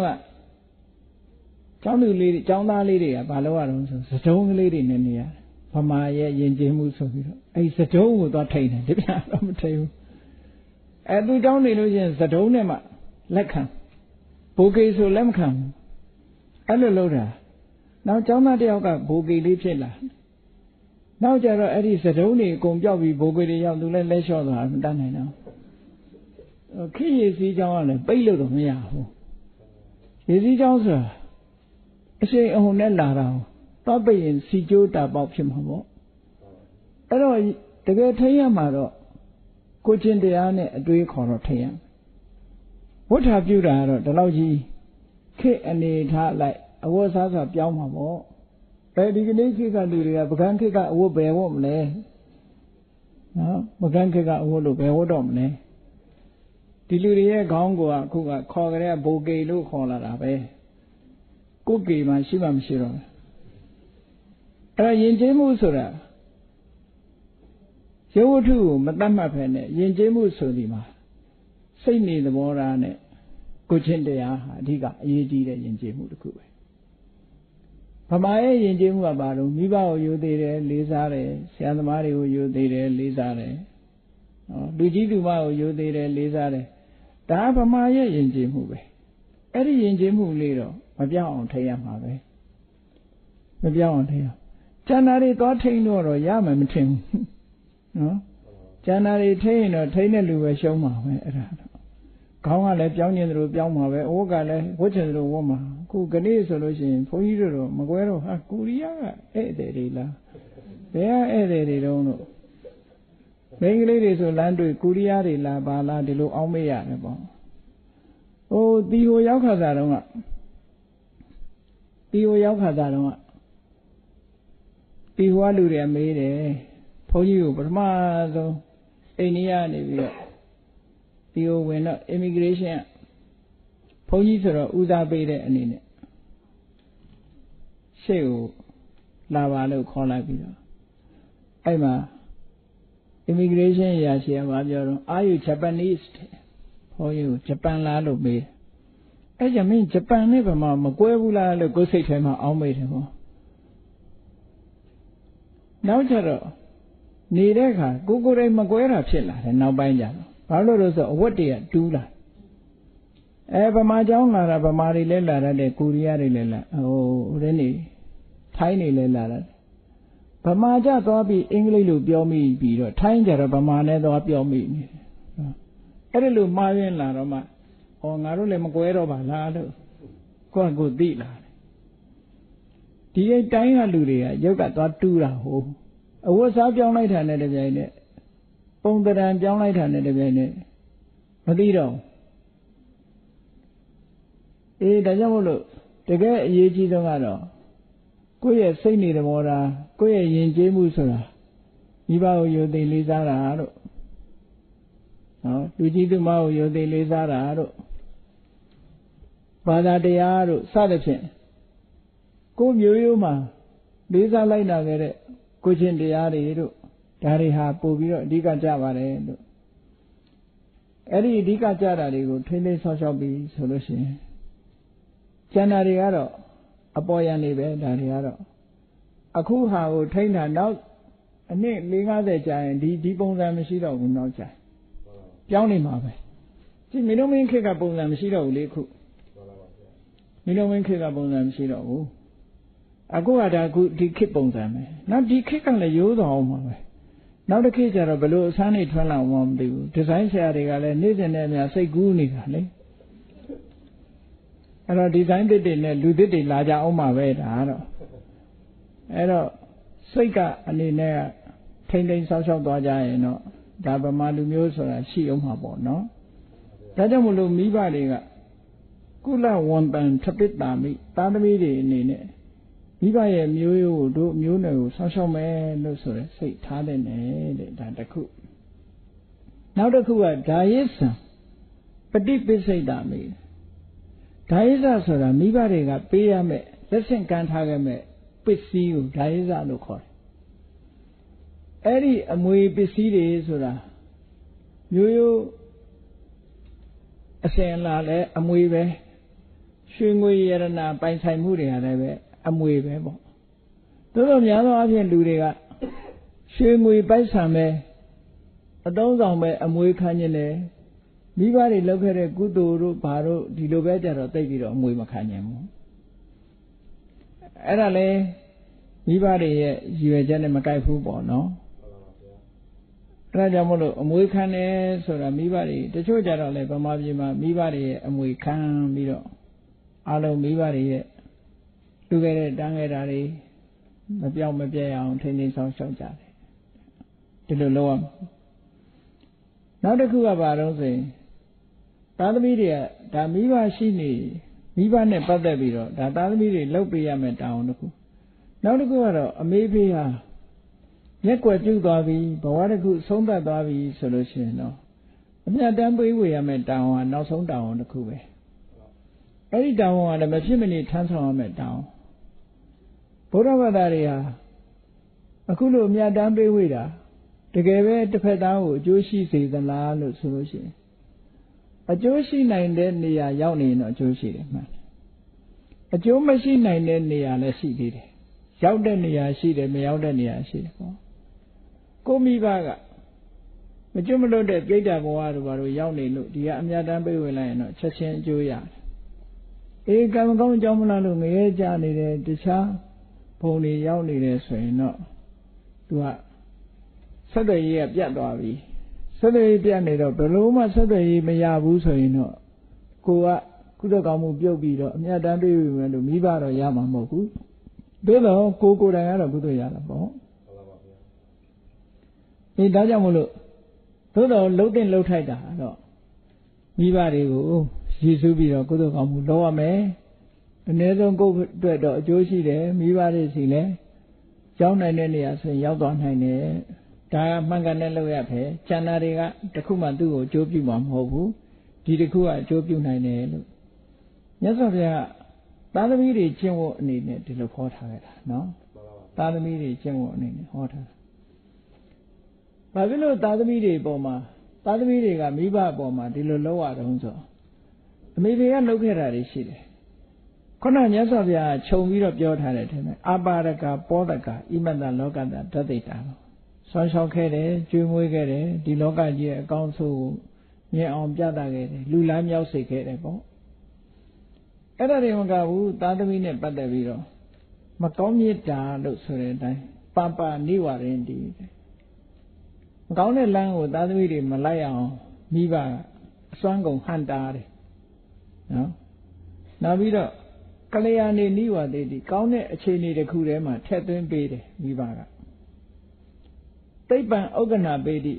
ကျောင်းသူလေးတွေကျောင်းသားလေးတွေကဘာလုပ်ရအောင်ဆိုစတုံးကလေးတွေနဲ့နေရတယ်ဗမာရဲ့ယဉ်ကျေးမှုဆိုပြီးတော့အဲ့စတုံးကိုသွားထိန်းတယ်ဒီပြတော့မထိန်းဘူးအဲ့သူကျောင်းနေလို့ချင်းစတုံးနဲ့မှလက်ခံဘိုးကေဆိုလက်မခံဘူးအဲ့လိုလုပ်တာနောက်ကျောင်းသားတယောက်ကဘိုးကေလေးဖြစ်လာနောက်ကြတော့အဲ့ဒီစတုံးတွေအကုန်ပြောက်ပြီးဘိုးကွေတွေရောက်သူလည်းလက်လျှော့သွားမတတ်နိုင်တော့ခေရည်စည်းကြောင်းကလည်းပိတ်လို့တော့မရဘူးရည်စည်းကြောင်းဆိုတာအရှိန်အဟုန်နဲ့လာတာတော့ပိတ်ရင်စီကျိုးတာပေါက်ဖြစ်မှာပေါ့အဲ့တော့တကယ်ထိရမှာတော့ကိုချင်းတရားနဲ့အတွေးခေါ်တော့ထိရဝဋ္ဌာပြုတာကတော့ဒီလောက်ကြီးခေအနေထားလိုက်အဝတ်စားဆိုတာပြောင်းမှာပေါ့အဲဒီကနေ့ခေတ်ကလူတွေကပကန်းခေတ်ကအဝတ်ဘယ်ဝတ်မလဲနော်ပကန်းခေတ်ကအဝတ်လို့ဘယ်ဝတ်တော့မလဲဒီလူတွေရဲ့ခေါင်းကိုအခုကခေါ်ကြတဲ့ဘိုကေလို့ခေါ်လာတာပဲကိုကေမှရှိမှမရှိတော့အဲ့ယဉ်ကျေးမှုဆိုတာရုပ်ဝတ္ထုကိုမတတ်မှတ်ဖ ೇನೆ ယဉ်ကျေးမှုဆိုဒီမှာစိတ်နေသဘောထားနဲ့ကိုချင်းတရားဟာအဓိကအရေးကြီးတဲ့ယဉ်ကျေးမှုတစ်ခုပဲဗမာရဲ့ယဉ်ကျေးမှုကဘာလို့မိဘကိုယူသေးတယ်လေးစားတယ်ဆရာသမားတွေကိုယူသေးတယ်လေးစားတယ်လူကြီးလူမကိုယူသေးတယ်လေးစားတယ်ဒါဗမာရဲ့ယဉ်ကျေးမှုပဲအဲ့ဒီယဉ်ကျေးမှုလေးတော့မပြောင်းအောင်ထိရမှာပဲ မပြောင်းအောင်ထိန်းအောင်ကျန်တာတွေသွားထိန်းတော့ရမယ်မထင်ဘူးနော်ကျန်တာတွေထိန်းရင်တော့ထိန်းတဲ့လူပဲရှုံးမှာပဲအဲ့ဒါတော့ခေါင်းကလည်းပြောင်းနေတယ်လို့ပြောင်းမှာပဲအဝတ်ကလည်းဝတ်ချင်တယ်လို့ဝတ်မှာခုကနေ့ဆိုလို့ရှိရင်ဘုန်းကြီးတို့တော့မကွဲတော့ဟာကိုရီးယားကဧည့်သည်တွေလားဘယ်ကဧည့်သည်တွေတုံးလို့မိန်းကလေးတွေဆိုလမ်းတွေ့ကိုရီးယားတွေလားဘာလားဒီလိုအောင်းမေးရတယ်ပေါ့ဟိုတီဟိုရောက်ခါစားတော့ကတီဟိုရောက်ခါစားတော့ကတီဟိုကလူတွေမေးတယ်ဘုန်းကြီးကိုပထမဆုံးအိန္ဒိယနေပြီးတော့တီဟိုဝင်တော့ immigration ဘုန်းကြီးဆိုတော့ဦးစားပေးတဲ့အနေနဲ့ရှေ့ကိုလာပါလို့ခေါ်လိုက်ပြီးတော့အဲ့မှာ immigration ရာရှိကပြောတော့ are you Japanese ဘုန်းကြီးကိုဂျပန်လားလို့မေးအဲ့ကြမင်းဂျပန်နဲ့ဗမာမကွဲဘူးလားလို့ကိုယ်စိတ်ထဲမှာအောင်းမေးတယ်ပေါ့နောက်ကျတော့နေတဲ့အခါကိုယ်တိုင်မကွဲတာဖြစ်လာတယ်နောက်ပိုင်းကျတော့ဘာလို့လဲဆိုအဝတ်တွေကတူးလာဗမာเจ้าလာတာဗမာတွေလည်းလာတဲ့ကိုရီးယားတွေလည်းလာဟိုနေထိုင်းတွေလည်းလာတယ်ဗမာကြသွားပြီးအင်္ဂလိပ်လိုပြောမိပြီးတော့ထိုင်းကြတော့ဗမာနဲ့သွားပြောမိနေအဲ့ဒါလိုမှားရင်းလာတော့မှငါတို့လည်းမကွဲတော့ပါလားလို့ကိုသိလာတယ်ဒီအတိုင်းကလူတွေကရုပ်ကသွားတူးတာဟိုအဝတ်စားပြောင်းလိုက်တာနဲ့တပြိုင်နက်ပုံသဏ္ဍာန်ပြောင်းလိုက်တာနဲ့တပြိုင်နက်မသိတော့ဒါကြောင့်မို့လို့တကယ်အရေးကြီးဆုံးကတော့ကိုယ့်ရဲ့စိတ်နေသဘောထားကိုယ့်ရဲ့ယဉ်ကျေးမှုဆိုတာမိဘကိုယုံသိလေးစားတာတို့နော်လူကြီးသူမကိုယုံသိလေးစားတာတို့ဘာသာတရားတို့စသဖြင့်ကိုယ်မျိုးရိုးမှာလေးစားလိုက်နာခဲ့တဲ့ကိုချင်းတရားတွေတို့ဒါတွေဟာပို့ပြီးတော့အဓိကကြပါတယ်လို့အဲ့ဒီအဓိကကြတာတွေကိုထိမ့်သိမ်းဆောက်ရှောက်ပြီးဆိုလို့ရှိရင်ကျန်တာတွေကတော့အပေါ်ယံနေပဲဒါတွေကတော့အခုဟာကိုထိမ့်တာနောက်အနှစ်40ကြာရင်ဒီပုံစံမရှိတော့ဘူးနောက်ကြာပြောင်းနေမှာပဲဒီမင်းတို့မင်းခေတ်ကပုံစံမရှိတော့ဘူးလေခုမင်းတို့မင်းခေတ်ကပုံစံမရှိတော့ဘူးအခုကဒါခုဒီခေတ်ပုံစံပဲနောက်ဒီခေတ်ကလည်းရိုးတော်အောင်မှာပဲနောက်တစ်ခေတ်ကျတော့ဘယ်လိုအဆန်းတွေထွက်လာမှမသိဘူးဒီဇိုင်းဆရာတွေကလည်းနေ့စဉ်နဲ့အများစိတ်ကူးနေတာလေအဲ့တော့ဒီဇိုင်းသစ်တွေနဲ့လူသစ်တွေလာကြအောင်မှာပဲဒါတော့အဲ့တော့စိတ်ကအနေနဲ့ထိမ့်သိမ်းဆောက်ရှောက်သွားကြရင်တော့ဒါဗမာလူမျိုးဆိုတာရှိအောင်မှာပေါ့နော်ဒါကြောင့်မလို့မိဘတွေကကုလဝန်တန်ထပိတ္တာမိသားသမီးတွေအနေနဲ့မိဘရဲ့မျိုးရိုးကိုတို့မျိုးနွယ်ကိုဆောက်ရှောက်မယ်လို့ဆိုရယ်စိတ်ထားတဲ့နဲ့တဲ့ဒါတစ်ခုနောက်တစ်ခုကဒါယိသံပฏิပိစိတ်တာမိဒါယိသဆိုတာမိဘတွေကပေးရမယ်လက်ဆင့်ကမ်းထားခဲ့မဲ့ပစ္စည်းကိုဒါယိသလို့ခေါ်တယ်အဲ့ဒီအမွေပစ္စည်းတွေဆိုတာမျိုးရိုးအစဉ်လာလဲအမွေပဲရွှေငွေရတနာပိုင်ဆိုင်မှုတွေရတယ်ပဲအမွေပဲပေါ့သို့သောများသောအားဖြင့်လူတွေကရွှေငွေပိုက်ဆံပဲအသုံးဆောင်ပဲအမွေခံခြင်းတယ်မိဘတွေလုပ်ခဲ့တဲ့ကုသိုလ်တို့ဘာတို့ဒီလိုပဲကြတော့သိပြီးတော့အမွေမခံခြင်းဘူးအဲ့ဒါလေမိဘတွေရဲ့ရည်ရွယ်ချက်နဲ့မကိုက်ဘူးပေါ့နော်အဲ့ဒါကြောင့်မို့လို့အမွေခံတယ်ဆိုတာမိဘတွေတချို့ကြတော့လေဗမာပြည်မှာမိဘတွေရဲ့အမွေခံပြီးတော့အလုံးမိဘတွေရဲ့လူခဲ့တဲ့တန်းခဲ့တာတွေမပြောင်းမပြဲအောင်ထိန်းသိမ်းဆောင်ရှောက်ကြတယ်ဒီလိုလုပ်ရမှာနောက်တစ်ခုကဘာလို့ဆိုရင်သားသမီးတွေကဒါမိဘရှိနေမိဘနဲ့ပတ်သက်ပြီးတော့ဒါသားသမီးတွေလုပ်ပေးရမယ်တောင်းတစ်ခုနောက်တစ်ခုကတော့အမေဖေးဟာရက်ွယ်ပြုတ်သွားပြီဘဝတစ်ခုဆုံးသက်သွားပြီဆိုလို့ရှိရင်တော့အမြတ်တမ်းပေးဝေရမယ်တောင်းဟာနောက်ဆုံးတောင်းတစ်ခုပဲအဲ့ဒီတောင်းကလည်းမဖြစ်မနေထမ်းဆောင်ရမယ်တောင်းဘုရားဘာသာတွေဟာအခုလိုအမြတ်တမ်းပေးဝေတာတကယ်ပဲတစ်ဖက်သားကိုအကျိုးရှိစေသလားလို့ဆိုလို့ရှိရင်အကျိုးရှိနိုင်တဲ့နေရာရောက်နေရင်တော့အကျိုးရှိတယ်မှန်အကျိုးမရှိနိုင်တဲ့နေရာလည်းရှိသေးတယ်ရောက်တဲ့နေရာရှိတယ်မရောက်တဲ့နေရာရှိတယ်ပေါ့ကိုမိဘကမကျွတ်မလွတ်တဲ့ပြိတ္တာဘဝတို့ဘာလို့ရောက်နေလို့ဒီကအမြတ်တမ်းပေးဝင်လိုက်ရင်တော့ချက်ချင်းအကျိုးရတယ်ကံကောင်းအကြောင်းမလားလို့ငရဲကြနေတယ်တခြား ဘုံတွေရောက်နေတယ်ဆိုရင်တော့သူကဆက်သွယ်ရေးကပြတ်သွားပြီဆက်သွယ်ရေးပြတ်နေတော့ဘယ်လိုမှဆက်သွယ်ရေးမရဘူးဆိုရင်တော့ကိုကကုသိုလ်ကောင်းမှုပြုတ်ပြီးတော့အမြတ်တမ်းတွေ့ပြီမယ်လို့မိဘတော့ရမှာမဟုတ်ဘူးသို့တော့ကိုယ်တိုင်ကတော့ကုသိုလ်ရတာပေါ့ဒါကြောင့်မလို့သို့တော့လှုပ်တဲ့လှုပ်ထိုက်တာတော့မိဘတွေကိုရည်စူးပြီးတော့ကုသိုလ်ကောင်းမှုလုပ်ရမယ်အနည်းဆုံးကိုယ့်အတွက်တော့အကျိုးရှိတယ်မိဘတွေစီလည်းရောက်နိုင်တဲ့နေရာဆိုရင်ရောက်သွားနိုင်တယ်ဒါကမှန်ကန်တဲ့လုပ်ရဖယ်ကျန်တာတွေကတခုမှသူ့ကိုအကျိုးပြုမှာမဟုတ်ဘူးဒီတခုကအကျိုးပြုနိုင်တယ်လို့မြတ်စွာဘုရားသားသမီးတွေကျင့်ဝတ်အနေနဲ့ဒီလိုဟောထားခဲ့တာနော်သားသမီးတွေကျင့်ဝတ်အနေနဲ့ဟောထားဘာဖြစ်လို့သားသမီးတွေပေါ်မှာသားသမီးတွေကမိဘပေါ်မှာဒီလိုလုပ်ရတော့ဆိုအမေတွေကလုပ်ခဲ့တာတွေရှိတယ်ခုနမြတ်စွာဘုရားခြုံပြီးတော့ပြောထားတယ်ထင်တယ်အပါရကပောဒကဣမတလောကတဓာတိတာဆွမ်းလျှောက်ခဲ့တယ်ကျွေးမွေးခဲ့တယ်ဒီလောကကြီးရဲ့အကောင်းဆုံးကိုမြင်အောင်ပြသခဲ့တယ်လူလားမြောက်စေခဲ့တယ်ပေါ့အဲ့ဒါတွေမကဘူးသားသမီးနဲ့ပတ်သက်ပြီးတော့မကောင်းမြတ်တာလို့ဆိုတဲ့အတိုင်းပပနိဝရင်တိမကောင်းတဲ့လမ်းကိုသားသမီးတွေမလိုက်အောင်မိဘအစွမ်းကုန်ဟန်တာတယ်နော်နောက်ပြီးတော့ကလျာဏိနိဝတေတိကောင်းတဲ့အခြေအနေတစ်ခုထဲမှာထည့်သွင်းပေးတယ်မိဘကသိပ္ပံဥက္ကနာပေတိ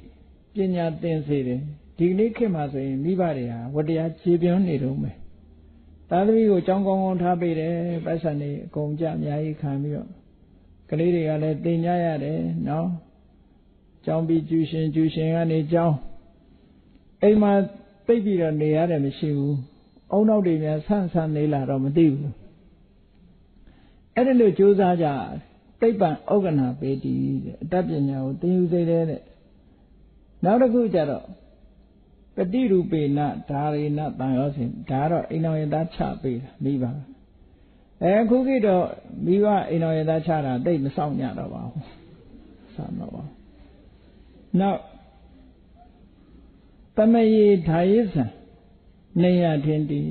ပညာသင်စေတယ်ဒီနေ့ခေတ်မှာဆိုရင်မိဘတွေဟာဝတရားခြေပြန်းနေတော့မယ်သားသမီးကိုကြောင်းကောင်းကောင်းထားပေးတယ်ပတ်စံနေအကုန်ကြအများကြီးခံပြီးတော့ကလေးတွေကလည်းသင်ကြရတယ်နော်ကျောင်းပြီးကျူရှင်ကနေကျောင်းအိမ်မှာသိပ်ပြီးတော့နေရတယ်မရှိဘူးအုံနောက်တွေများဆန့်ဆန့်နေလာတော့မသိဘူးအဲ့ဒါလို့ကြိုးစားကြသိပ္ပံဥက္ကနာပေတိတဲ့အတတ်ပညာကိုသင်ယူစေတယ်တဲ့နောက်တစ်ခုကျတော့ပฏิရူပေနဓာရေနတန်ရောစဉ်ဒါကတော့အိမ်တော်ရသားချပေးတာမိဘအခုခေတ်တော့မိဘအိမ်တော်ရသားချတာတိတ်မဆောင်ကြတော့ပါဘူးဆောင်တော့ပါနောက်တမယေဓာယေသံနေရထင်တည်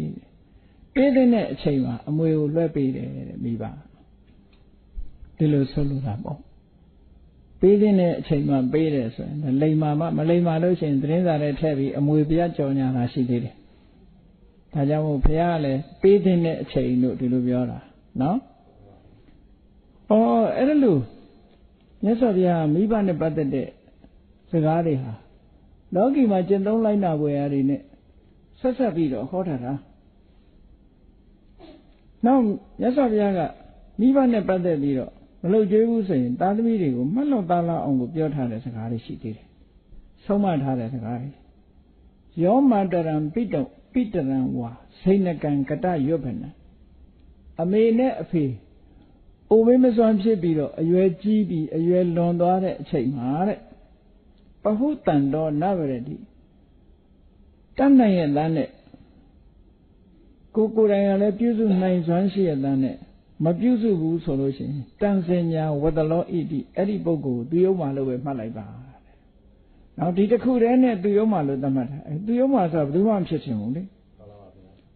ပေးတဲ့အချိန်မှာအမွေကိုလွှဲပေးတယ်တဲ့မိဘဒီလိုဆိုလိုတာပေါ့ပေးတဲ့အချိန်မှာပေးတယ်ဆိုရင်လိမ်မာမလိမ်မာလို့ရှိရင်သတင်းစာထဲထည့်ပြီးအမွေပြကြော်ညာတာရှိသေးတယ်ဒါကြောင့်မို့ဘုရားကလည်းပေးတဲ့အချိန်လို့ဒီလိုပြောတာနော်အဲ့ဒါလို့မြတ်စွာဘုရားမိဘနဲ့ပတ်သက်တဲ့စကားတွေဟာလောကီမှာကျင့်သုံးလိုက်နာပွဲရာတွေနဲ့ဆက်ဆက်ပြီးတော့ဟောထားတာနောက်မြတ်စွာဘုရားကမိဘနဲ့ပတ်သက်ပြီးတော့မလုပ်ကြွေးဘူးဆိုရင်သားသမီးတွေကိုမှတ်လို့သားလောက်အောင်ကိုပြောထားတဲ့စကားတွေရှိသေးတယ်ဆုံးမထားတဲ့စကားတွေယောမတရံပိတရံဝါစိဏကံကတရွတ်ဖနအမေနဲ့အဖေအိုမင်းမစွမ်းဖြစ်ပြီးတော့အရွယ်ကြီးပြီးအရွယ်လွန်သွားတဲ့အချိန်မှာတဲ့ပဟုတန်တော်နဗရတိတတ်နိုင်ရဲ့သားနဲ့ကိုယ်တိုင်ကလည်းပြုစုနိုင်စွမ်းရှိရဲ့သားနဲ့မပြုစုဘူးဆိုလို့ရှိရင်တန်စင်ညာဝတ္တလောဣတိအဲ့ဒီပုဂ္ဂိုလ်သူယုံမှလို့ပဲမှတ်လိုက်ပါနောက်ဒီတစ်ခုတည်းနဲ့သူယုံမှလို့သတ်မှတ်တာသူယုံမှဆိုဘယ်သူမှမဖြစ်ချင်ဘူးလေ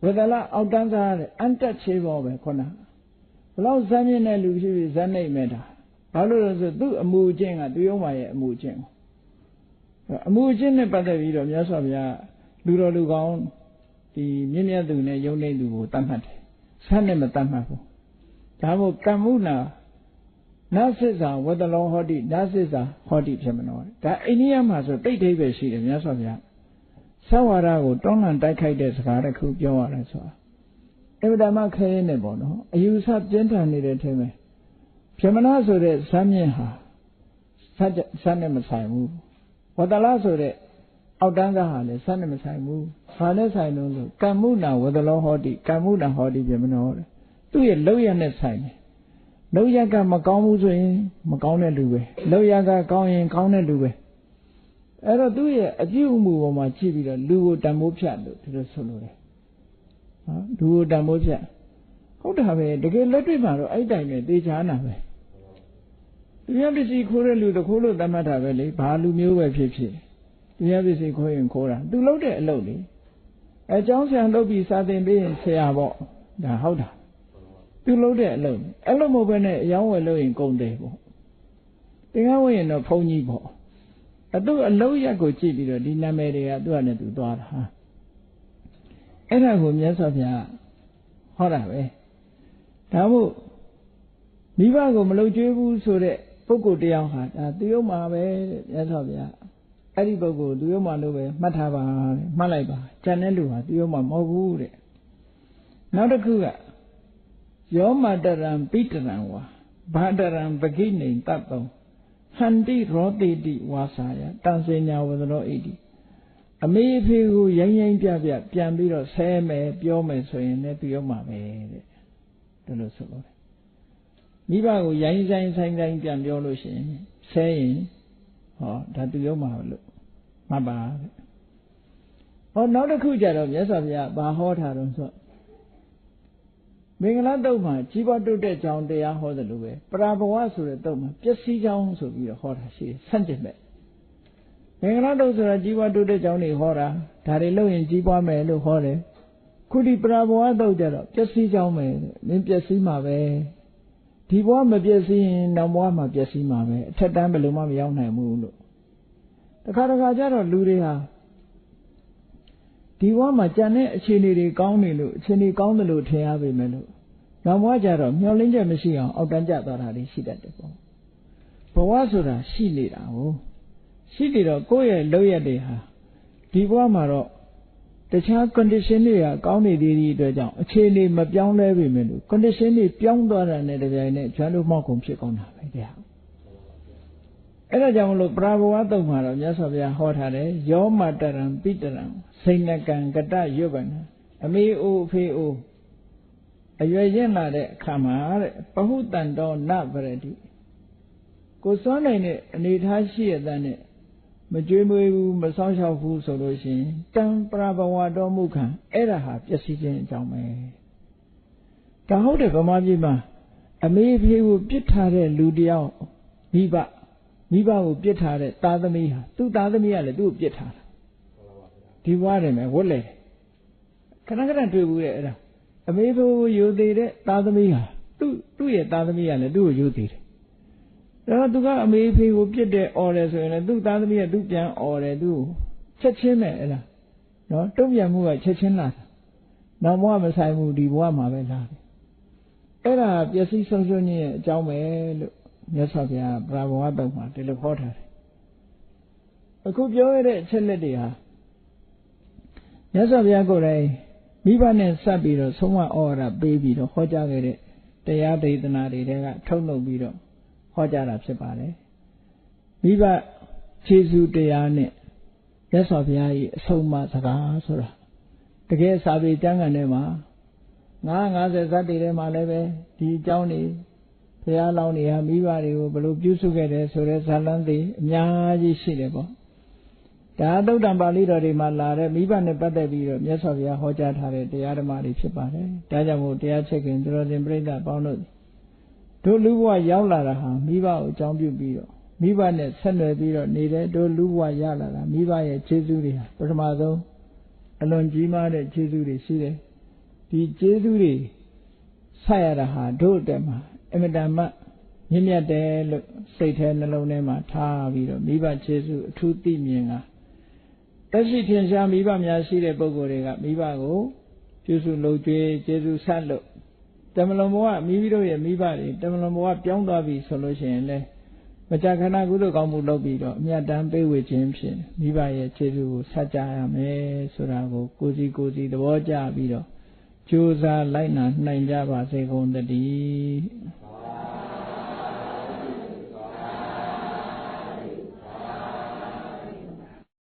ဝတ္တလအောက်တန်းစားတဲ့အန်တက်ချေပေါ်ပဲခုနဘလောက်ဇမ်းမြင့်တဲ့လူဖြစ်ဖြစ်ဇမ်းနိုင်မဲ့တာဘာလို့လဲဆိုသူ့အမှုအကျင့်ကသူယုံမှရဲ့အမှုအကျင့်အမှုအကျင့်နဲ့ပတ်သက်ပြီးတော့မြတ်စွာဘုရားလူတော်လူကောင်းဒီမြင့်မြတ်သူနဲ့ယုံနေသူကိုတတ်မှတ်တယ်ဆန်းနဲ့မတတ်မှတ်ဘူးဒါမို့ကမ္မုနာနသစ္စာဝတ္တလောဟောတိနသစ္စာဟောတိဖြစ်မလို့ဒါအိန္ဒိယမှာဆိုတိတ်ထိပ်ပဲရှိတယ်မြတ်စွာဘုရားသဝါဒကိုတွန်းလှန်တိုက်ခိုက်တဲ့စကားတစ်ခုပြောရတယ်ဆိုတာအဗ္ဗဓမ္မခဲရင်းနဲ့ပေါ့နော်အယူဆပြင်းထန်နေတဲ့ထဲမှာဖြစ်မလားဆိုတဲ့ဇမ်းမြင့်ဟာဇမ်းနဲ့မဆိုင်ဘူးဝတ္တလဆိုတဲ့အောက်တန်းသားဟာလည်းဇမ်းနဲ့မဆိုင်ဘူးဘာနဲ့ဆိုင်လို့ဆိုကမ္မုနာဝတ္တလောဟောတိကမ္မုနာဟောတိဖြစ်မလို့သူ့ရဲ့လောက်ရနဲ့ဆိုင်တယ်လောက်ရကမကောင်းဘူးဆိုရင်မကောင်းတဲ့လူပဲလောက်ရကကောင်းရင်ကောင်းတဲ့လူပဲအဲ့တော့သူ့ရဲ့အပြုအမူပေါ်မှာကြည့်ပြီးတော့လူကိုတန်ဖိုးဖြတ်လို့ဒီလိုဆိုလို့တယ်နော်လူကိုတန်ဖိုးဖြတ်ဟုတ်တာပဲတကယ်လက်တွေ့မှာတော့အဲ့တိုင်ပဲသေချာနာပဲသူများပစ္စည်းခိုးတဲ့လူတခိုးလို့သတ်မှတ်တာပဲလေဘာလူမျိုးပဲဖြစ်ဖြစ်သူများပစ္စည်းခိုးရင်ခိုးတာသူလုပ်တဲ့အလုပ်လေအကြောင်းဆရာလုပ်ပြီးစာသင်ပေးရင်ဆရာပေါ့ဒါဟုတ်တာ သူလုံးတဲ့အလုံးအဲ့လိုမဟုတ်ဘဲနဲ့အယောင်းဝယ်လို့ရင်ကုန်တယ်ပေါ့သင်္ကန်းဝယ်ရင်တော့ဘုန်းကြီးပေါ့သူအလုံးရက်ကိုကြည့်ပြီးတော့ဒီနာမည်တွေကသူ့အနေနဲ့သူသွားတာဟာအဲ့ဒါကိုမြတ်စွာဘုရားဟောတာပဲဒါမို့မိဘကိုမလုပ်ကျွေးဘူးဆိုတဲ့ပုဂ္ဂိုလ်တယောက်ဟာဒါသူရုံမှာပဲတဲ့မြတ်စွာဘုရားအဲ့ဒီပုဂ္ဂိုလ်သူရုံမှာလို့ပဲမှတ်ထားပါတဲ့မှတ်လိုက်ပါကျန်တဲ့လူဟာသူရုံမှာမဟုတ်ဘူးတဲ့နောက်တစ်ခုကယောမတရံပိတရံဝါဘာတရံပကိနေတတ်တောဟန္တိရောတိတိဝါစာယတန်စညာဝဒရောဣတိအမေအဖေကိုရိုင်းရိုင်းပြပြပြန်ပြီးတော့ဆဲမယ်ပြောမယ်ဆိုရင်လည်းသူရုံမှာပဲတဲ့ဒါလို့ဆိုလို့မိဘကိုရိုင်းဆိုင်ပြန်ပြောလို့ရှိရင်ဆဲရင်ဟောဒါသူရုံမှာလို့မှတ်ပါတဲ့ဟောနောက်တစ်ခုကြတော့မြတ်စွာဘုရားဘာဟောထားတော့ဆိုမင်္ဂလာတုတ်မှာကြီးပွားတိုးတက်ကြောင်းတရားဟောတယ်လို့ပဲပရာဘဝဆိုတဲ့တုတ်မှာပျက်စီးကြောင်းဆိုပြီးတော့ဟောတာရှိတယ်ဆန့်ကျင်မဲ့မင်္ဂလာတုတ်ဆိုတာကြီးပွားတိုးတက်ကြောင်းတွေဟောတာဒါတွေလုပ်ရင်ကြီးပွားမယ်လို့ဟောတယ်ခုဒီပရာဘဝတုတ်ကြတော့ပျက်စီးကြောင်းမယ်မင်းပျက်စီးမှာပဲဒီဘဝမပျက်စီးရင်နောက်ဘဝမှာပျက်စီးမှာပဲအထက်တန်းဘယ်လိုမှမရောက်နိုင်ဘူးလို့တခါကျတော့လူတွေဟာဒီဘဝမှာကြံတဲ့အခြေအနေတွေကောင်းနေလို့အခြေအနေကောင်းတယ်လို့ထင်ရပေမဲ့လို့နောက်ဘဝကျတော့မျောလင်းချက်မရှိအောင်အောက်တန်းကျသွားတာတွေရှိတတ်တယ်ပေါ့ဘဝဆိုတာရှိနေတာဟုတ်ရှိနေတော့ကိုယ့်ရဲ့လုပ်ရက်တွေဟာဒီဘဝမှာတော့တခြား condition တွေကကောင်းနေသေးတဲ့အတွက်ကြောင့်အခြေအနေမပြောင်းလဲပေမဲ့လို့ condition တွေပြောင်းသွားတာနဲ့တပြိုင်နက်ကျွမ်းလို့မောက်ကုန်ဖြစ်ကုန်တာပဲတဲ့အဲ့ဒါကြောင့်မလို့ပရာဘဝတုံမှာတော့မြတ်စွာဘုရားဟောထားတယ်ယောမတရံပိတရံစိဏကံကတရွတ်ပနအမေအိုအဖေအိုအရွယ်ရင့်လာတဲ့အခါမှာတဲ့ပဟုတန်တော်နဗရတိကိုစွမ်းနိုင်တဲ့အနေထားရှိရတဲ့နဲ့မကြွေးမွေးဘူးမဆောင်ရှောက်ဘူးဆိုလို့ရှိရင်တံပရာဘဝတော်မူခံအဲ့ဒါဟာပျက်စီးခြင်းအကြောင်းပဲဒါဟုတ်တယ်ဗမာပြည်မှာအမေအဖေကိုပြစ်ထားတဲ့လူတယောက်မိဘကိုပြစ်ထားတဲ့သားသမီးဟာသူ့သားသမီးကလည်းသူ့ကိုပြစ်ထားတာဒီဘွားတယ်မယ်ဝတ်လေခဏတွေ့ဘူးတဲ့အဲ့ဒါအမေဖေကိုယူသေးတဲ့သားသမီးဟာသူ့ရဲ့သားသမီးကလည်းသူ့ကိုယူသေးတယ်ဒါတော့သူကအမေဖေကိုပြစ်တဲ့အော်တယ်ဆိုရင်လည်းသူ့သားသမီးကသူ့ပြန်အော်တယ်သူ့ချက်ချင်းပဲအဲ့ဒါနော်တုံ့ပြန်မှုကချက်ချင်းလာတာနောက်ဘဝမဆိုင်ဘူးဒီဘဝမှာပဲလာတယ်အဲ့ဒါပျက်စီးဆုံးရှုံးခြင်းရဲ့အကြောင်းပဲလို့မြတ်စွာဘုရားပရာဘဝတုံမှာဒီလိုဟောထားတယ်အခုပြောရတဲ့အချက်လက်တွေဟာမြတ်စွာဘုရားကိုယ်တိုင်မိဘနဲ့စပ်ပြီးတော့ဆုံးမဩဝါဒပေးပြီးတော့ဟောကြားခဲ့တဲ့တရားဒေသနာတွေကထုတ်လုပ်ပြီးတော့ဟောကြားတာဖြစ်ပါတယ်မိဘခြေဆုတရားနဲ့မြတ်စွာဘုရား၏အဆုံးအမစကားဆိုတာတကယ်စာပေကျမ်းဂန်ထဲမှာ950ဇတ်တွေထဲမှာလည်းပဲဒီအကြောင်းတွေဘုရားလောင်းတွေဟာမိဘတွေကိုဘယ်လိုပြုစုခဲ့တယ်ဆိုတဲ့ဇာလန်းတွေအများကြီးရှိတယ်ပေါ့ဒါသုတ်တံပါဠိတော်တွေမှာလာတဲ့မိဘနဲ့ပတ်သက်ပြီးတော့မြတ်စွာဘုရားဟောကြားထားတဲ့တရားဓမ္မတွေဖြစ်ပါတယ်ဒါကြောင့်မို့တရားချက်ခင်သူတော်စင်ပြိဿပေါင်းတို့လူဘဝရောက်လာတာဟာမိဘကိုအကြောင်းပြုပြီးတော့မိဘနဲ့ဆက်နွယ်ပြီးတော့နေတဲ့တို့လူဘဝရလာတာမိဘရဲ့ခြေဆုတွေဟာပထမဆုံးအလွန်ကြီးမားတဲ့ခြေဆုတွေရှိတယ်ဒီခြေဆုတွေဆက်ရတာဟာတို့အတွက်မှာအင်မတန်မှမြင့်မြတ်တယ်လို့စိတ်ထဲနှလုံးထဲမှာထားပြီးတော့မိဘခြေဆုအထူးသိမြင်တာတက်ရှိထင်ရှားမိဘများရှိတဲ့ပုဂ္ဂိုလ်တွေကမိဘကိုပြုစုလုပ်ကြွေးကျေးဇူးဆက်လို့တမလွန်ဘဝမိမိတို့ရဲ့မိဘတွေတမလွန်ဘဝပြောင်းသွားပြီဆိုလို့ရှိရင်လည်းမကြာခဏကုသိုလ်ကောင်းမှုလုပ်ပြီးတော့အမြတ်တမ်းပေးဝေခြင်းဖြင့်မိဘရဲ့ကျေးဇူးကိုဆက်ကြရမယ်ဆိုတာကိုကိုယ်စီသဘောကျပြီးတော့ကြိုးစားလိုက်နာနိုင်ကြပါစေကုန်သတည်း